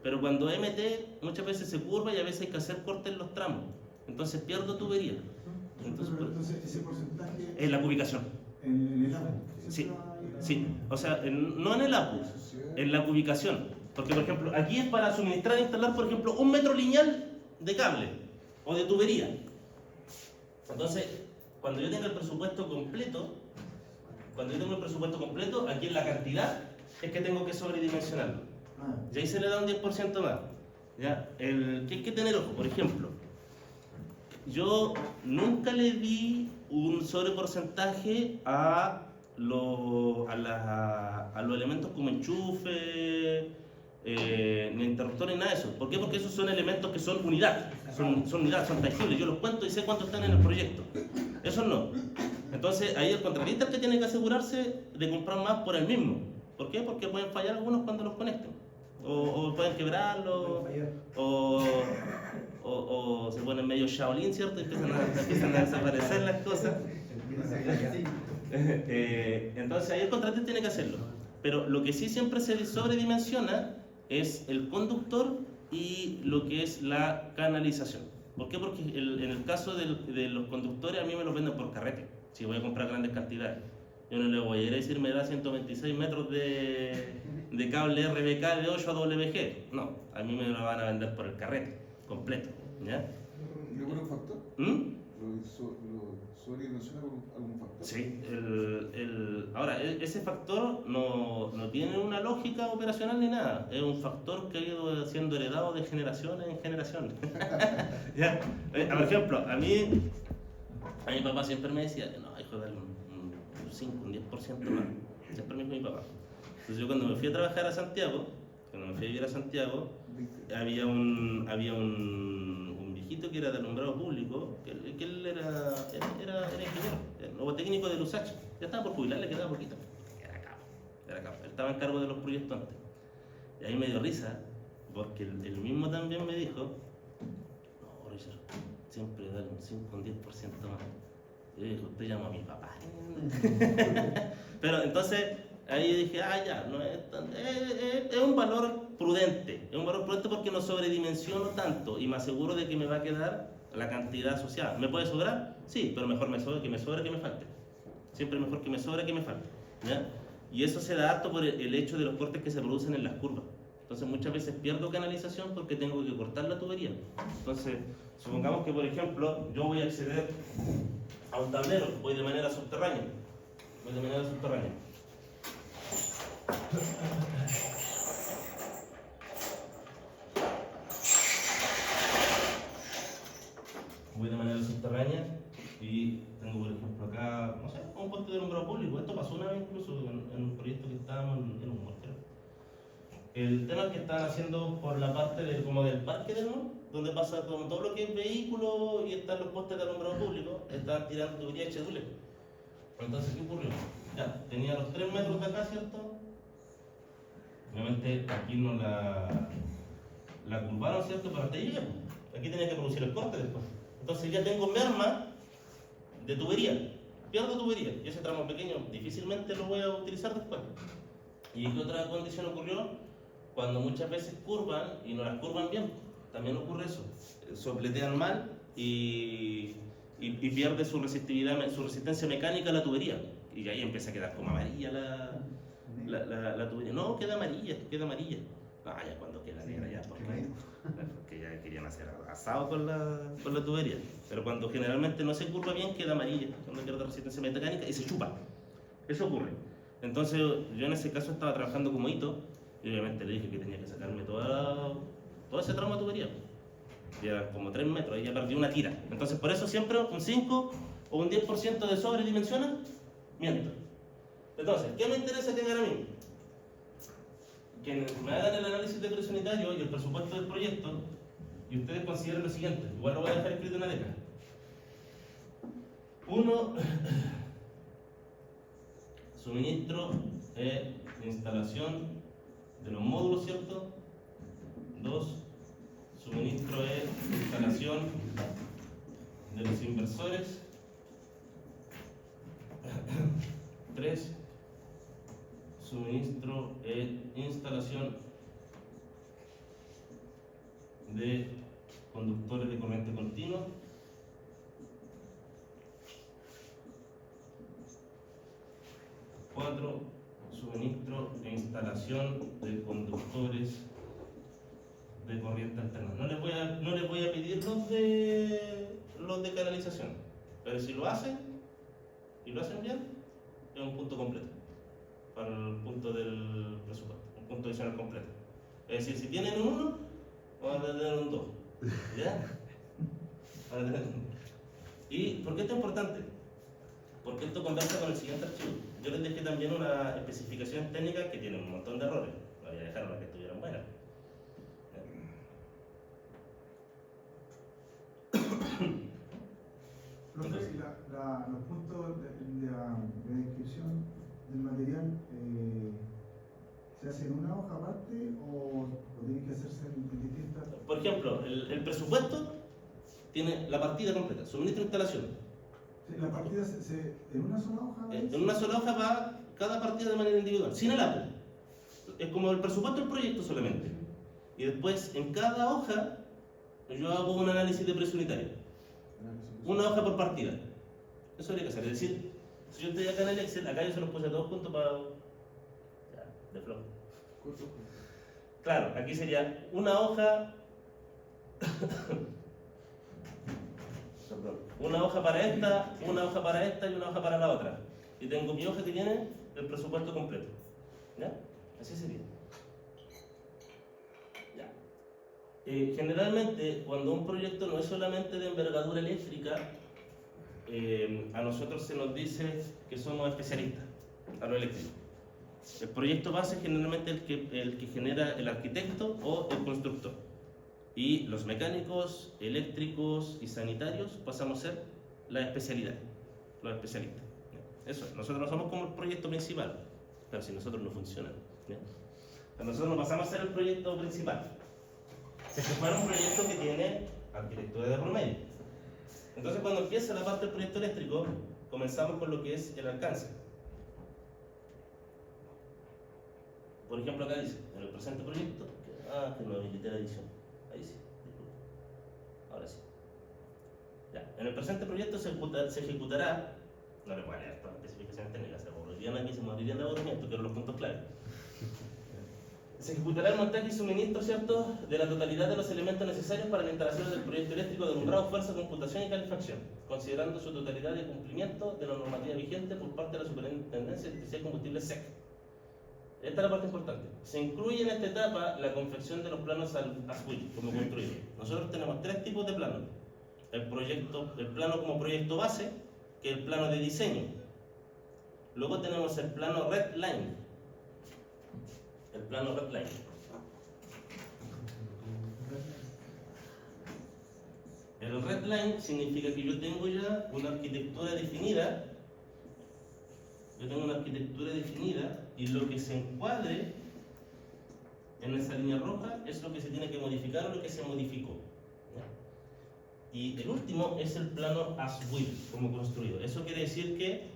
Pero cuando MT muchas veces se curva y a veces hay que hacer cortes en los tramos. Entonces pierdo tubería. Entonces ese porcentaje Es la ubicación. en el APU. Sí. O sea, no en el APU, en la ubicación. Porque, por ejemplo, aquí es para suministrar e instalar, por ejemplo, 1 metro lineal de cable o de tubería. Entonces, cuando yo tenga el presupuesto completo, aquí en la cantidad es que tengo que sobredimensionarlo. Y ahí se le da un 10% más. ¿Ya? Que hay que tener ojo, por ejemplo, yo nunca le di un sobreporcentaje a los elementos como enchufe, ni interruptores, ni nada de eso. ¿Por qué? Porque esos son elementos que son unidad, son tangibles. Yo los cuento y sé cuántos están en el proyecto. Esos no. Entonces ahí el contratista es el que tiene que asegurarse de comprar más por él mismo. ¿Por qué? Porque pueden fallar algunos cuando los conecten. O pueden quebrarlos, o se ponen medio Shaolin, ¿cierto? Empiezan a desaparecer las cosas. Entonces ahí el contratista tiene que hacerlo. Pero lo que sí siempre se sobredimensiona es el conductor y lo que es la canalización. ¿Por qué? Porque en el caso de los conductores a mí me los venden por carrete, si voy a comprar grandes cantidades. Yo no le voy a ir a decir me da 126 metros de cable RBK de 8 a WG. No, a mí me lo van a vender por el carrete completo. ¿Ya? ¿Y algún factor? ¿Lo sobredimensiona por algún factor? Sí, ahora, ese factor no tiene una lógica operacional ni nada, es un factor que ha ido siendo heredado de generación en generación. ¿Ya? Por ejemplo, a mi papá siempre me decía, no, hijo, dale un 5, un 10% más, siempre me dijo mi papá. Entonces yo cuando me fui a trabajar a Santiago, cuando me fui a vivir a Santiago, había un viejito que era de alumbrado público, que él era ingeniero, o técnico de Lusach, ya estaba por jubilar, le quedaba poquito. Era capo. Él estaba en cargo de los proyectos antes. Y ahí me dio risa, porque él mismo también me dijo, no, Richard, siempre dale un 5, un 10% más. Yo dije, usted llama a mi papá. Pero entonces, ahí dije, ya, no es un valor prudente. Es un valor prudente porque no sobredimensiono tanto y me aseguro de que me va a quedar la cantidad asociada. ¿Me puede sobrar? Sí, pero mejor me sobre que me falte. Siempre es mejor que me sobre que me falte. ¿Ya? Y eso se da harto por el hecho de los cortes que se producen en las curvas. Entonces muchas veces pierdo canalización porque tengo que cortar la tubería. Entonces, supongamos que por ejemplo, yo voy a acceder a un tablero, voy de manera subterránea. Y tengo por ejemplo acá, no sé, un puente de alumbrado público. Esto pasó una vez incluso en un proyecto que estábamos en un mortero. El tema es que estaban haciendo por la parte como del parque del mall, donde pasa como todo lo que es vehículo y están los postes de alumbrado público, estaban tirando tubería HDL. Entonces, ¿qué ocurrió? Ya, tenía los 3 metros de acá, ¿cierto? Obviamente aquí no la curvaron, ¿cierto? Pero hasta ahí llegué. Aquí tenía que producir el corte después. Entonces ya tengo merma de tubería, pierdo tubería, y ese tramo pequeño difícilmente lo voy a utilizar después. ¿Y qué otra condición ocurrió? Cuando muchas veces curvan y no las curvan bien, también ocurre eso. Sopletean mal y pierde su resistencia mecánica a la tubería. Y ahí empieza a quedar como amarilla la tubería. No, queda amarilla. Ah, ya cuando queda negra ya, porque ya querían hacer asado con la tubería. Pero cuando generalmente no se curva bien, queda amarilla, cuando pierde resistencia mecánica y se chupa. Eso ocurre. Entonces yo en ese caso estaba trabajando como hito y obviamente le dije que tenía que sacarme todo ese tramo de tubería. Y eran como 3 metros, ahí ya perdí una tira. Entonces por eso siempre un 5 o un 10% de sobredimensiona, miento. Entonces, ¿qué me interesa que hagan a mí? Que me hagan el análisis de precio unitario y el presupuesto del proyecto y ustedes consideren lo siguiente, igual lo voy a dejar escrito en la letra. 1, suministro de instalación de los módulos, ¿cierto? 2, suministro de instalación de los inversores. 3, suministro e instalación de conductores de corriente continua. 4, suministro e instalación de conductores de corriente alterna. No les voy a pedir los de canalización, pero si lo hacen y lo hacen bien, es un punto completo para el punto del presupuesto, un punto adicional completo. Es decir, si tienen un 1, van a tener un 2. ¿Ya? Van a tener un 1. ¿Y por qué esto es importante? Porque esto conversa con el siguiente archivo. Yo les dejé también unas especificaciones técnicas que tienen un montón de errores. No voy a dejar unas que estuvieran buenas. Profe, los puntos de la descripción del material ¿se hace en una hoja aparte o tiene que hacerse en distintas? Por ejemplo, el presupuesto tiene la partida completa, suministro e instalación. La partida en una sola hoja. En una sola hoja va cada partida de manera individual, sin el APU. Es como el presupuesto del proyecto solamente. Y después, en cada hoja, yo hago un análisis de precio unitario. Una hoja por partida. Eso habría que hacer. Es decir, si yo estoy acá en el Excel, acá yo se los puse a todos juntos para... Ya, de flojo. Claro, aquí sería una hoja... una hoja para esta, una hoja para esta y una hoja para la otra. Y tengo mi hoja que tiene el presupuesto completo. ¿Ya? Así sería. Ya. Generalmente, cuando un proyecto no es solamente de envergadura eléctrica, a nosotros se nos dice que somos especialistas a lo eléctrico. El proyecto base es generalmente el que genera el arquitecto o el constructor. Y los mecánicos, eléctricos y sanitarios pasamos a ser la especialidad, los especialistas. Eso, nosotros no somos como el proyecto principal, pero si nosotros no funcionan. Nosotros no pasamos a ser el proyecto principal. Si fuera un proyecto que tiene arquitectura de por medio. Entonces, cuando empieza la parte del proyecto eléctrico, comenzamos con lo que es el alcance. Por ejemplo, acá dice, en el presente proyecto, que no habilité la edición. Ahí sí, disculpa. Ahora sí. Ya, en el presente proyecto se ejecutará, no le voy a leer todas las especificaciones técnicas, se aburrirían aquí, se morirían de aburrimiento, quiero los puntos claves. Se ejecutará el montaje y suministro, ¿cierto?, de la totalidad de los elementos necesarios para la instalación del proyecto eléctrico de alumbrado, fuerza, computación y calefacción, considerando su totalidad de cumplimiento de la normativa vigente por parte de la Superintendencia de Electricidad y Combustibles SEC. Esta es la parte importante. Se incluye en esta etapa la confección de los planos ASWIL como construido. Nosotros tenemos tres tipos de planos. El plano como proyecto base, que es el plano de diseño. Luego tenemos el plano Red Line. El plano Red Line. El Red Line significa que yo tengo ya una arquitectura definida. Yo tengo una arquitectura definida y lo que se encuadre en esa línea roja es lo que se tiene que modificar o lo que se modificó. ¿Ya? Y el último es el plano ASWIL como construido. Eso quiere decir que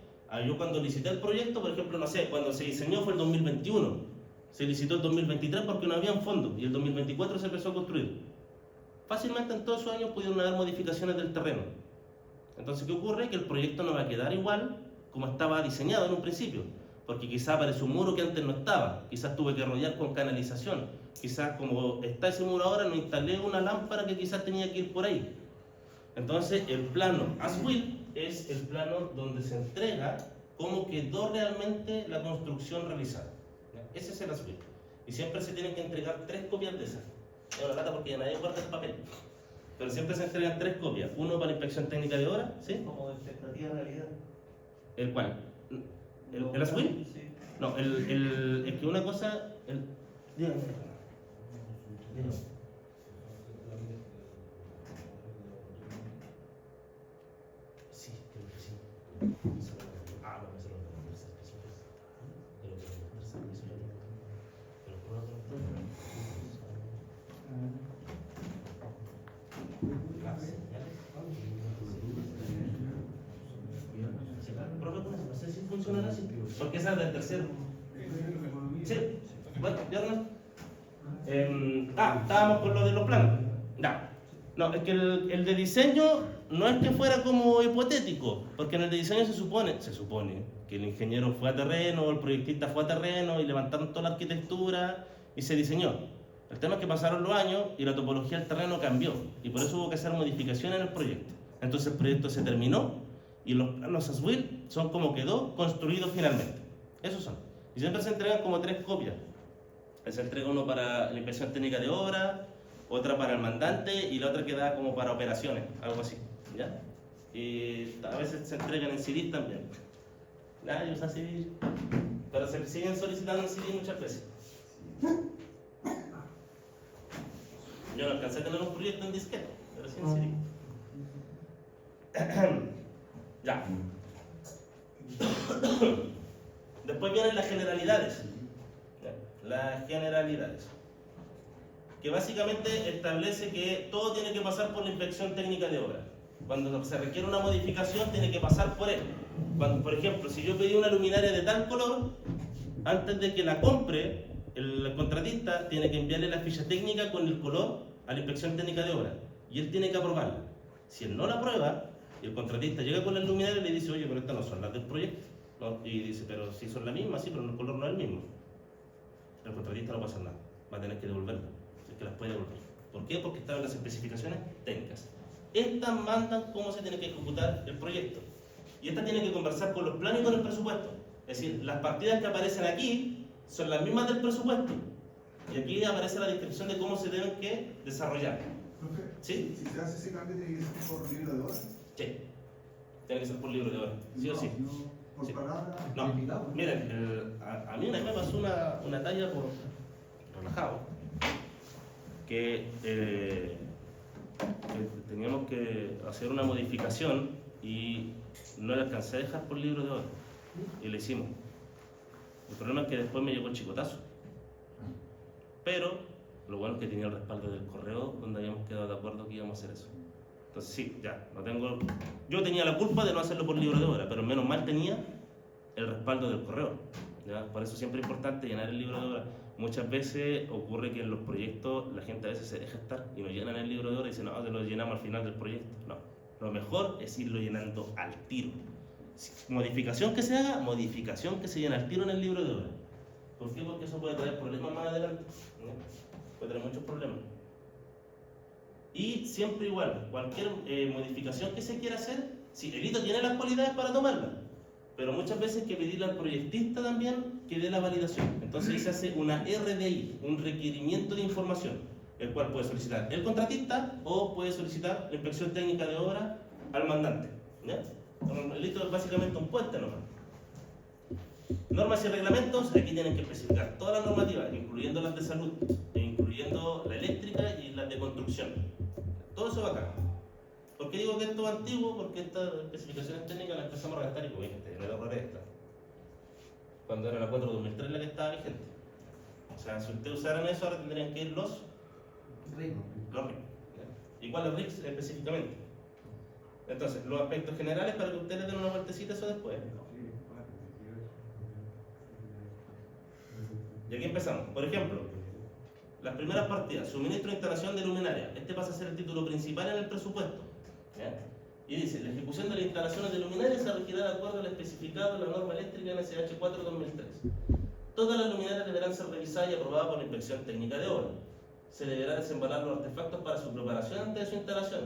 yo cuando licité el proyecto, por ejemplo, no sé, cuando se diseñó fue el 2021, se licitó el 2023 porque no habían fondos y el 2024 se empezó a construir. Fácilmente en todos esos años pudieron haber modificaciones del terreno. Entonces, ¿qué ocurre? Que el proyecto no va a quedar igual como estaba diseñado en un principio, porque quizás apareció un muro que antes no estaba, quizás tuve que rodear con canalización, quizás como está ese muro ahora no instalé una lámpara que quizás tenía que ir por ahí. Entonces el plano ASWIL es el plano donde se entrega cómo quedó realmente la construcción realizada. Ese es el ASWIL. Y siempre se tienen que entregar 3 copias de esas. Es una lata porque ya nadie guarda el papel. Pero siempre se entregan 3 copias. Uno para inspección técnica de obra, ¿sí? Como de expectativa de realidad. ¿El cuál? ¿El ASWIL? Sí. No, es que una cosa... Dígame. Sí, creo que sí. No, eso lo voy a hacer pisos. Pero que el tercer piso lo tengo. Pero por otro no sé si funcionará así, porque esa es del tercero. Sí, bueno, viernes. Estábamos con lo de los planos. No, es que el de diseño no es que fuera como hipotético, porque en el de diseño se supone que el ingeniero fue a terreno, el proyectista fue a terreno y levantaron toda la arquitectura y se diseñó. El tema es que pasaron los años y la topología del terreno cambió y por eso hubo que hacer modificaciones en el proyecto. Entonces el proyecto se terminó y los planos ASWIL son como quedó construidos finalmente. Esos son. Y siempre se entregan como 3 copias. Se entrega uno para la inspección técnica de obra, otra para el mandante y la otra queda como para operaciones, algo así. ¿Ya? Y a veces se entregan en CD también. Nadie usa CD, pero se siguen solicitando en CD muchas veces. Yo no alcancé a tener un proyecto en disquete, pero sí en CD. Ya. Después vienen las generalidades. ¿Ya? Las generalidades. que básicamente establece que todo tiene que pasar por la inspección técnica de obra. Cuando se requiere una modificación, tiene que pasar por él. Cuando, por ejemplo, si yo pedí una luminaria de tal color, antes de que la compre, el contratista tiene que enviarle la ficha técnica con el color a la inspección técnica de obra. Y él tiene que aprobarla. Si él no la aprueba, y el contratista llega con las luminarias y le dice, oye, pero estas no son las del proyecto. ¿No? Y dice, pero si son las mismas, sí, pero el color no es el mismo. El contratista no puede hacer nada. Va a tener que devolverlas. Es que las puede devolver. ¿Por qué? Porque están en las especificaciones técnicas. Estas mandan cómo se tiene que ejecutar el proyecto. Y estas tienen que conversar con los planes y con el presupuesto. Es decir, las partidas que aparecen aquí son las mismas del presupuesto. Y aquí aparece la descripción de cómo se deben que desarrollar. Profe, ¿Sí? si se hace ese cambio, ¿tiene que ser por libro de hora? Sí. Tiene que ser por libro de hora. ¿Sí o sí? No, por Sí. palabra. No. Limitado. Miren, a mí una vez me pasó una talla por relajado. Que teníamos que hacer una modificación y no la alcancé a dejar por libro de hora. Y lo hicimos. El problema es que después me llegó el chicotazo. Pero lo bueno es que tenía el respaldo del correo donde habíamos quedado de acuerdo que íbamos a hacer eso. Entonces sí, ya, no tengo... Yo tenía la culpa de no hacerlo por libro de hora, pero menos mal tenía el respaldo del correo. ¿Ya? Por eso siempre es importante llenar el libro de hora. Muchas veces ocurre que en los proyectos la gente a veces se deja estar y no llenan el libro de hora y dicen, no, te lo llenamos al final del proyecto. No, lo mejor es irlo llenando al tiro. Modificación que se haga, modificación que se llena al tiro en el libro de hora. ¿Por qué? Porque eso puede traer problemas más adelante. ¿No? Puede traer muchos problemas. Y siempre igual, cualquier modificación que se quiera hacer, si el hito tiene las cualidades para tomarla, pero muchas veces hay que pedirle al proyectista también que dé la validación. Entonces se hace una RDI, un requerimiento de información, el cual puede solicitar el contratista o puede solicitar la inspección técnica de obra al mandante. ¿Ya? El hito es básicamente un puente nomás. Normas y reglamentos, aquí tienen que especificar todas las normativas, incluyendo las de salud, e incluyendo la eléctrica y las de construcción. Todo eso va acá. ¿Por qué digo que esto es antiguo? Porque estas especificaciones técnicas las empezamos a redactar y como dije, no era errores esta. Cuando era la 4/2003 la que estaba vigente. O sea, si ustedes usaran eso, ahora tendrían que ir los RIC. ¿Y cuáles RICs específicamente? Entonces, los aspectos generales para que ustedes le den una vueltecita eso después. Y aquí empezamos. Por ejemplo, las primeras partidas, suministro e instalación de luminaria. Este pasa a ser el título principal en el presupuesto. ¿Ya? Y dice, la ejecución de las instalaciones de luminarias se regirá de acuerdo al especificado en la norma eléctrica NSH 4/2003. Todas las luminarias deberán ser revisadas y aprobadas por la inspección técnica de obra. Se deberá desembalar los artefactos para su preparación antes de su instalación.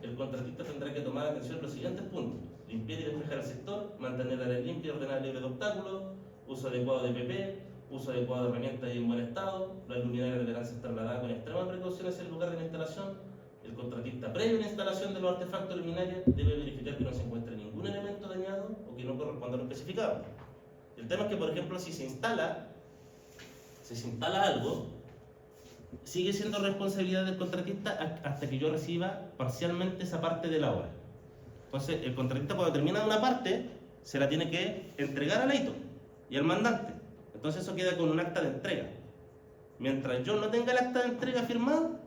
El contratista tendrá que tomar atención a los siguientes puntos: limpiar y despejar el sector, mantener la área limpia y ordenada libre de obstáculos, uso adecuado de PP, uso adecuado de herramientas y en buen estado. Las luminarias deberán ser trasladadas con extrema precaución hacia el lugar de la instalación. El contratista, previo a la instalación de los artefactos luminarias, debe verificar que no se encuentre ningún elemento dañado o que no corresponda a lo especificado. El tema es que, por ejemplo, si se instala algo, sigue siendo responsabilidad del contratista hasta que yo reciba parcialmente esa parte de la obra. Entonces, el contratista cuando termina una parte, se la tiene que entregar al hito y al mandante. Entonces eso queda con un acta de entrega. Mientras yo no tenga el acta de entrega firmado,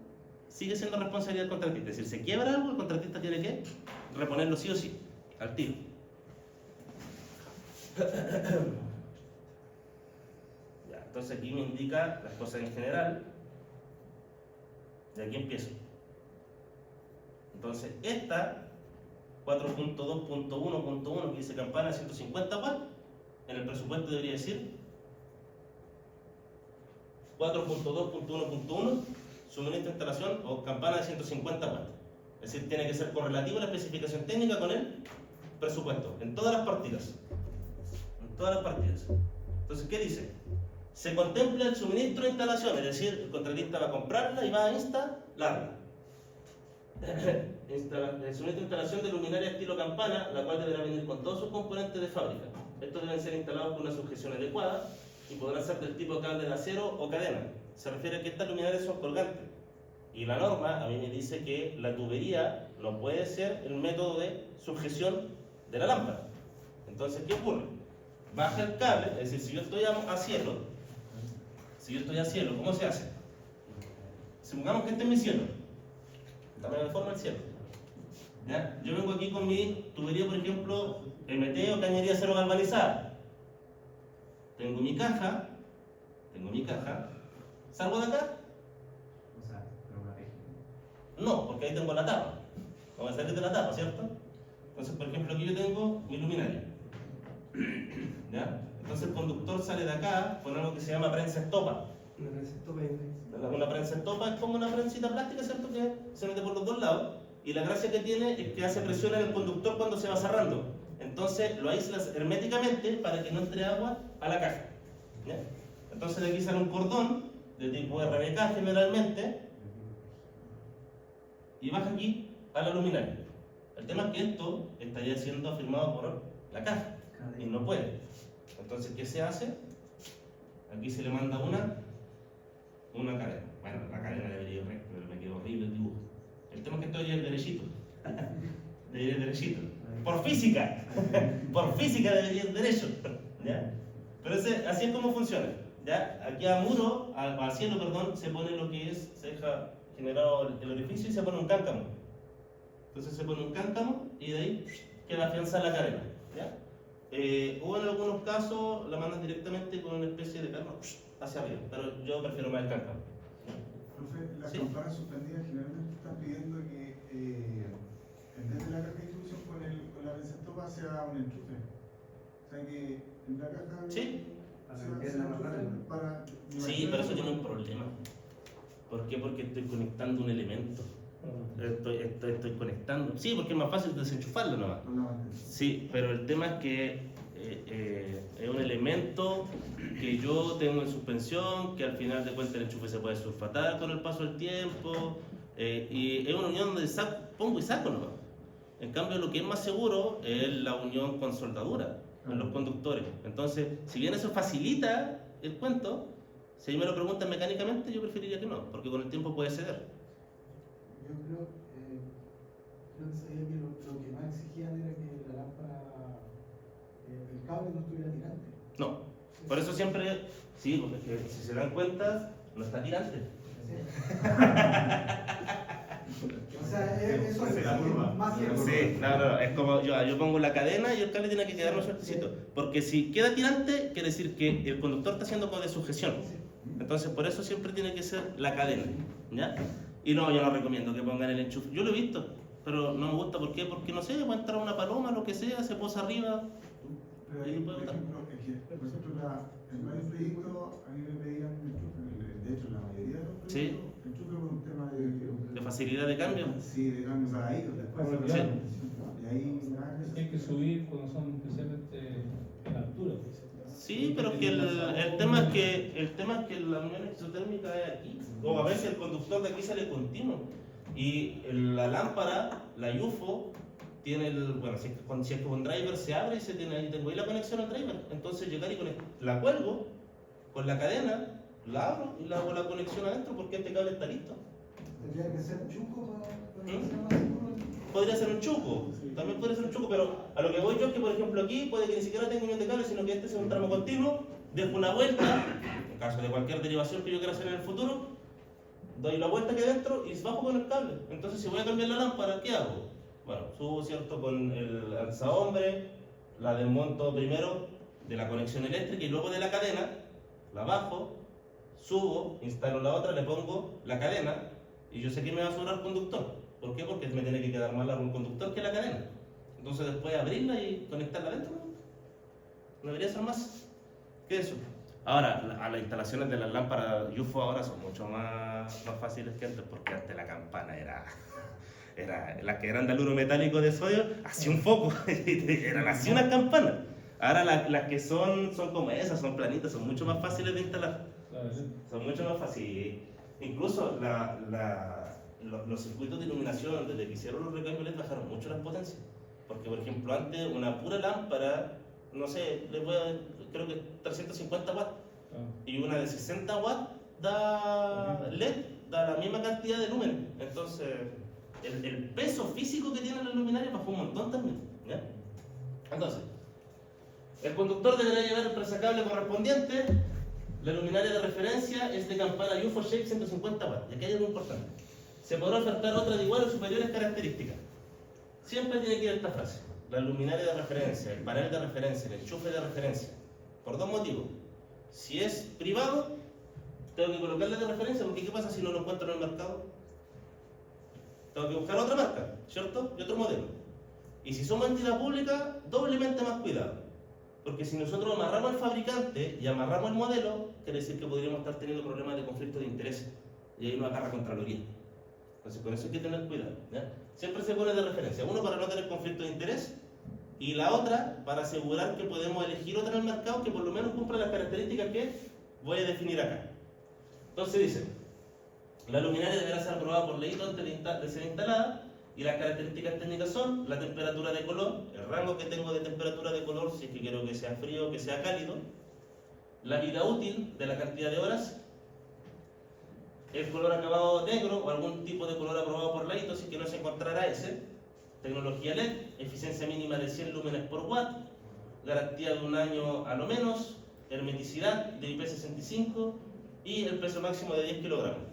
sigue siendo responsabilidad del contratista. Es decir, se quiebra algo, el contratista tiene que reponerlo sí o sí, al tiro. Ya, entonces aquí me indica las cosas en general. Y aquí empiezo. Entonces, esta 4.2.1.1 que dice campana 150 watts, en el presupuesto debería decir 4.2.1.1 suministro de instalación o campana de 150 watts. Es decir, tiene que ser correlativo la especificación técnica con el presupuesto, en todas las partidas. En todas las partidas. Entonces, ¿qué dice? Se contempla el suministro de instalación, es decir, el contratista va a comprarla y va a instalarla. El suministro de instalación de luminaria estilo campana, la cual deberá venir con todos sus componentes de fábrica. Estos deben ser instalados con una sujeción adecuada y podrán ser del tipo cable de acero o cadena. Se refiere a que estas luminarias son colgantes. Y la norma a mí me dice que la tubería no puede ser el método de sujeción de la lámpara. Entonces, ¿qué ocurre? Baja el cable, es decir, si yo estoy a cielo, ¿cómo se hace? supongamos que este es mi cielo, también me forma el cielo. ¿Ya? Yo vengo aquí con mi tubería, por ejemplo, MT o cañería acero galvanizada. Tengo mi caja, ¿salgo de acá? O sea, pero una vez. No, porque ahí tengo la tapa. No voy a salir de la tapa, ¿cierto? Entonces, por ejemplo, aquí yo tengo mi luminaria. ¿Ya? Entonces el conductor sale de acá con algo que se llama prensa estopa. Una prensa estopa es como una prensita plástica, ¿cierto? Que se mete por los dos lados. Y la gracia que tiene es que hace presión en el conductor cuando se va cerrando. Entonces lo aíslas herméticamente para que no entre agua a la caja. ¿Ya? Entonces de aquí sale un cordón de tipo RBK generalmente y baja aquí a la luminaria. El tema es que esto estaría siendo afirmado por la caja y no puede. Entonces, ¿qué se hace? Aquí se le manda una cadena. Bueno, la cadena debería ir recta, pero me quedó horrible el dibujo. El tema es que esto debería ir derechito. Debería ir derechito. Por física. Por física debería ir derecho. ¿Ya? Pero así es como funciona. ¿Ya? Aquí al cielo, perdón, se pone lo que es, se deja generado el orificio y se pone un cáncamo. Entonces se pone un cáncamo y de ahí queda afianzada la cadena. ¿Ya? O en algunos casos la mandan directamente con una especie de cáncamo hacia arriba, pero yo prefiero más el cáncamo. Profe, las ¿Sí? campanas suspendidas generalmente están pidiendo que en vez de la caja de distribución con la prensa estopa sea un enchufe. O sea que en la caja Sí. Sí, pero eso tiene un problema. ¿Por qué? Porque estoy conectando un elemento. Estoy conectando. Sí, porque es más fácil desenchufarlo nomás. Sí, pero el tema es que es un elemento que yo tengo en suspensión, que al final de cuentas el enchufe se puede sulfatar con el paso del tiempo, y es una unión donde pongo y saco nomás. En cambio, lo que es más seguro es la unión con soldadura en los conductores. Entonces, si bien eso facilita el cuento, si me lo preguntan mecánicamente, yo preferiría que no, porque con el tiempo puede ceder. Yo creo que sabía que lo que más exigían era que la lámpara, el cable no estuviera tirante. No, por eso siempre, sí, porque si se dan cuenta, no está tirante. O sea, eso es más que Sí, no, es como yo pongo la cadena y el cable tiene que quedar más suertecito. Porque si queda tirante, quiere decir que el conductor está haciendo como de sujeción. Entonces, por eso siempre tiene que ser la cadena, ¿ya? Y no, yo no recomiendo que pongan el enchufe. Yo lo he visto, pero no me gusta. ¿Por qué? Porque no sé, va a entrar una paloma, lo que sea, se posa arriba. Pero ahí, por ejemplo, en varios proyectos a mí me pedían enchufe. De hecho, la mayoría de los proyectos, Sí. enchufe por un tema De facilidad de cambio. Sí, de cambios ahí, después. Sí. Y ahí nada que Hay que subir cuando son especialmente en altura. pues. Sí, pero es que el tema es que la unión exotérmica es aquí. O a veces el conductor de aquí sale continuo. Y la lámpara, la UFO, tiene bueno, si es que con driver se abre y se tiene ahí, tengo ahí la conexión al driver. Entonces llegar y la cuelgo con la cadena, la abro y la hago la conexión adentro porque este cable está listo. tendría que ser chuco para que sea más seguro. Podría ser un chuco, también podría ser un chuco, pero a lo que voy yo es que, por ejemplo, aquí puede que ni siquiera tenga unión de cable, sino que este sea un tramo continuo, dejo una vuelta, en caso de cualquier derivación que yo quiera hacer en el futuro, doy la vuelta aquí adentro y bajo con el cable. Entonces, si voy a cambiar la lámpara, ¿qué hago? Bueno, subo, ¿cierto?, con el alzahombre, la desmonto primero de la conexión eléctrica y luego de la cadena, la bajo, subo, instalo la otra, le pongo la cadena y yo sé que me va a sobrar conductor. ¿Por qué? Porque me tiene que quedar más largo un conductor que la cadena. Entonces después abrirla y conectarla adentro. No debería ser más que eso. Ahora, las instalaciones de las lámparas UFO ahora son mucho más fáciles que antes, porque antes la campana era las que eran de aluro metálico de sodio, hacía un foco, eran así unas campanas. Ahora las que son como esas, son planitas, son mucho más fáciles de instalar. Claro, sí. Son mucho más fáciles. Incluso los circuitos de iluminación, desde que hicieron los recambios LED, bajaron mucho las potencias. Porque, por ejemplo, antes una pura lámpara, no sé, creo que 350 watts. Claro. Y una de 60 watts da LED, da la misma cantidad de lumen. Entonces, el peso físico que tiene la luminaria bajó un montón también. ¿Ya? Entonces, el conductor deberá llevar el presacable correspondiente, La luminaria de referencia es de campana UFO Shape 150 watts. Y aquí hay algo importante. Se podrá ofertar otra de igual o superiores características. Siempre tiene que ir esta frase. La luminaria de referencia, el panel de referencia, el enchufe de referencia. Por dos motivos. Si es privado, tengo que colocarle de referencia, porque ¿qué pasa si no lo encuentro en el mercado? Tengo que buscar otra marca, ¿cierto? Y otro modelo. Y si somos entidad pública, doblemente más cuidado. Porque si nosotros amarramos al fabricante y amarramos el modelo, quiere decir que podríamos estar teniendo problemas de conflicto de interés. Y ahí nos agarra Contraloría. Entonces, con eso hay que tener cuidado, ¿ya? Siempre se pone de referencia. Uno, para no tener conflicto de interés. Y la otra, para asegurar que podemos elegir otra en el mercado que por lo menos cumpla las características que voy a definir acá. Entonces dice, la luminaria deberá ser aprobada por ley antes de ser instalada, y las características técnicas son la temperatura de color, el rango que tengo de temperatura de color, si es que quiero que sea frío o que sea cálido, la vida útil de la cantidad de horas, el color acabado negro o algún tipo de color aprobado por ley, si es que no se encontrará ese, tecnología LED, eficiencia mínima de 100 lúmenes por watt, garantía de un año a lo menos, hermeticidad de IP65 y el peso máximo de 10 kilogramos.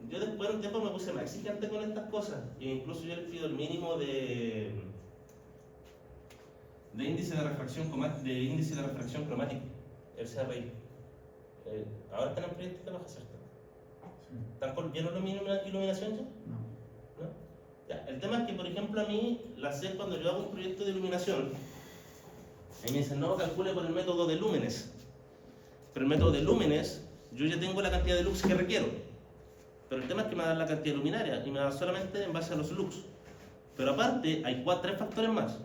Yo después de un tiempo me puse más exigente con estas cosas, e incluso yo les pido el mínimo de índice de refracción cromático, el CRI. Ahora están en proyectos de baja, ¿cierto? ¿Están llenos de iluminación ya? No. ¿No? Ya, el tema es que, por ejemplo, a mí, la sé cuando yo hago un proyecto de iluminación, y me dicen, no, calcule por el método de lúmenes. Pero el método de lúmenes, yo ya tengo la cantidad de lux que requiero. Pero el tema es que me da la cantidad de luminaria y me da solamente en base a los lux. Pero aparte, hay tres factores más.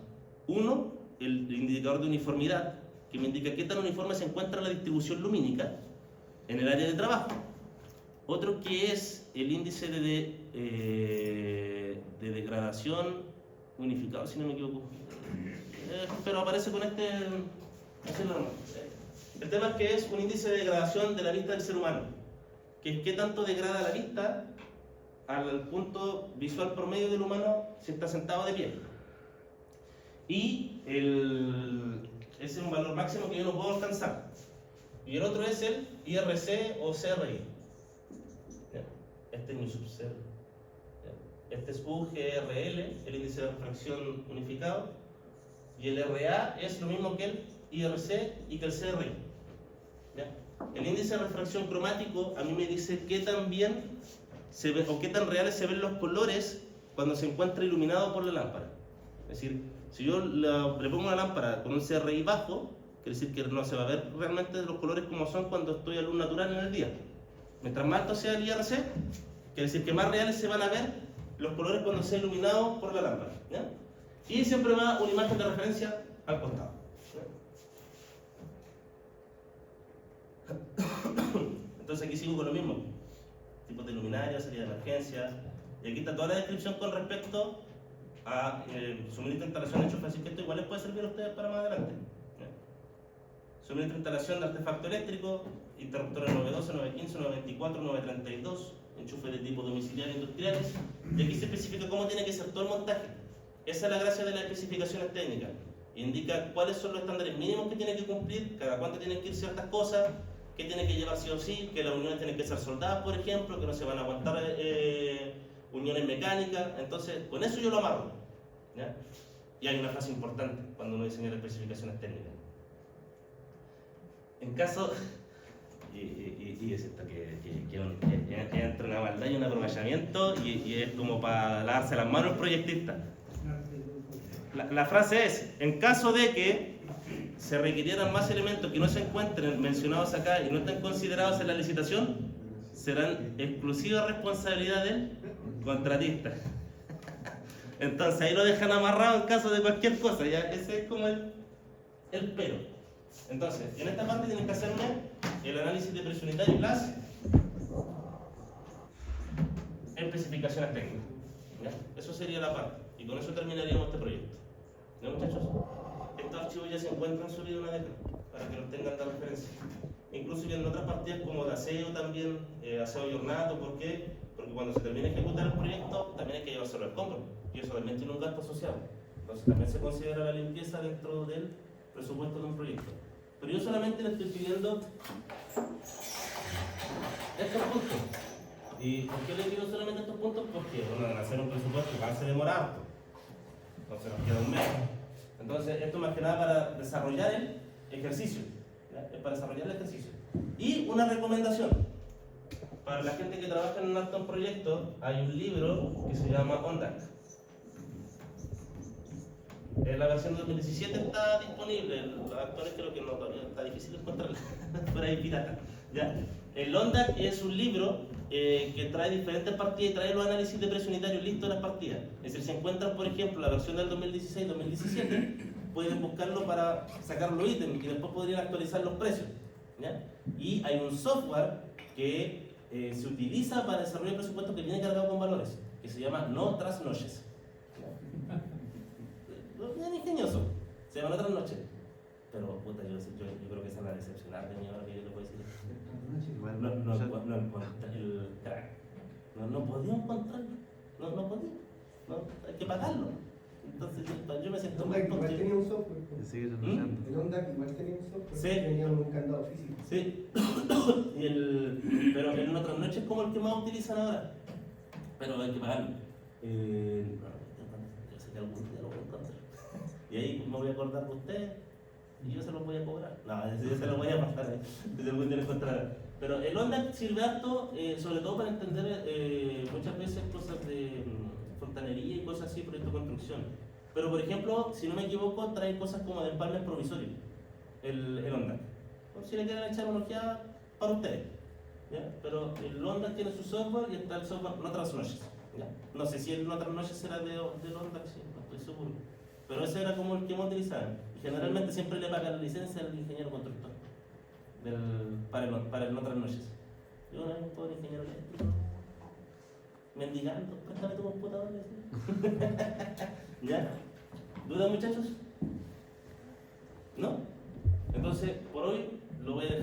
Uno, el indicador de uniformidad, que me indica qué tan uniforme se encuentra la distribución lumínica en el área de trabajo. Otro que es el índice de degradación unificado, si no me equivoco. Pero aparece con este normal. El tema es que es un índice de degradación de la vista del ser humano, que es qué tanto degrada la vista al punto visual promedio del humano si está sentado de pie. Y ese es un valor máximo que yo no puedo alcanzar. Y el otro es el IRC o CRI. Este es mi subcer. Este es UGRL, el índice de refracción unificado. Y el RA es lo mismo que el IRC y que el CRI. ¿Ya? El índice de refracción cromático a mí me dice qué tan bien se ve o qué tan reales se ven los colores cuando se encuentra iluminado por la lámpara. Es decir, si yo le pongo una lámpara con un CRI bajo, quiere decir que no se va a ver realmente los colores como son cuando estoy a luz natural en el día. Mientras más alto sea el IRC, quiere decir que más reales se van a ver los colores cuando sea iluminado por la lámpara. ¿Ya? Y siempre va una imagen de referencia al costado. Entonces aquí sigo con lo mismo. Tipos de luminaria, salida de emergencia. Y aquí está toda la descripción con respecto a suministro, instalación, enchufes, que esto igual les puede servir a ustedes para más adelante. ¿Ya? Suministro, instalación de artefacto eléctrico, interruptores 912, 915, 924, 932, enchufes de tipo domiciliario industriales. Y aquí se especifica cómo tiene que ser todo el montaje. Esa es la gracia de las especificaciones técnicas. Indica cuáles son los estándares mínimos que tiene que cumplir, cada cuánto tienen que ir ciertas cosas, qué tiene que llevar sí o sí, que las uniones tienen que ser soldadas, por ejemplo, que no se van a aguantar uniones mecánicas. Entonces, con eso yo lo amarro. ¿Ya? Y hay una frase importante cuando uno diseña las especificaciones técnicas. En caso... Y es esto que entra una maldad y un aprovechamiento y es como para lavarse las manos el proyectista. La frase es, en caso de que se requirieran más elementos que no se encuentren mencionados acá y no estén considerados en la licitación, serán exclusiva responsabilidad del contratista. Entonces ahí lo dejan amarrado en caso de cualquier cosa, ¿ya? Ese es como el pero. Entonces, en esta parte tienen que hacerme el análisis de presión unitaria y las especificaciones técnicas. ¿Ya? Eso sería la parte. Y con eso terminaríamos este proyecto. ¿Ya, muchachos? Estos archivos ya se encuentran subidos en una década, para que los tengan de referencia. Incluso vienen otras partidas como de aseo también, aseo y ornato. ¿Por qué? Porque cuando se termine de ejecutar el proyecto, también hay que llevárselo al escombro. Y eso también tiene un gasto asociado. Entonces también se considera la limpieza dentro del presupuesto de un proyecto. Pero yo solamente le estoy pidiendo estos puntos. ¿Y por qué le pido solamente estos puntos? Porque, bueno, al hacer un presupuesto igual se demora harto. Entonces nos queda un mes. Entonces, esto más que nada para desarrollar el ejercicio. ¿Ya? Es para desarrollar el ejercicio. Y una recomendación. Para la gente que trabaja en un alto proyecto, hay un libro que se llama ONDAC. La versión 2017 está disponible, los actores creo que no, todavía está difícil encontrarla, por ahí pirata. ¿Ya? El ONDAC es un libro que trae diferentes partidas y trae los análisis de precio unitario listos de las partidas. Es decir, si encuentran, por ejemplo, la versión del 2016-2017, pueden buscarlo para sacar los ítems y después podrían actualizar los precios. ¿Ya? Y hay un software que se utiliza para desarrollar presupuestos que viene cargado con valores, que se llama No Trasnoches. Bien ingenioso, se llama No Trasnoches. Pero puta, yo creo que esa es la decepcionante de mí ahora que yo le puedo decir. No podía encontrarlo, no podía, hay que pagarlo. Entonces yo me siento muy Igual contento. tenía un software. pues. Se sigue desarrollando. El Honda igual tenía un software. Sí. Que tenía un candado físico. Sí, pero en otras noches es como el que más utilizan ahora. Pero hay que pagarlo. Yo sé que algún día lo voy a encontrar. Y ahí me voy a acordar de usted y yo se los voy a cobrar. No, yo se los voy a pasar desde algún día lo encontrará. Pero el ONDAC sirve harto, sobre todo para entender muchas veces cosas de fontanería y cosas así, proyecto de construcción. Pero por ejemplo, si no me equivoco, trae cosas como de empalmes provisorios, el ONDAC. Por si le quieren echar una ojeada para ustedes. ¿Ya? Pero el ONDAC tiene su software y está el software No Trasnoches. ¿Ya? No sé si el No Trasnoches será del ONDAC, sí, no estoy seguro. Pero ese era como el que hemos utilizado. Y generalmente siempre le pagan la licencia al ingeniero constructor para el No Trasnoches. Yo una vez un pobre ingeniero eléctrico mendigando, préstame tu computadora. ¿Ya? ¿Dudas, muchachos? ¿No? Entonces, por hoy lo voy a dejar.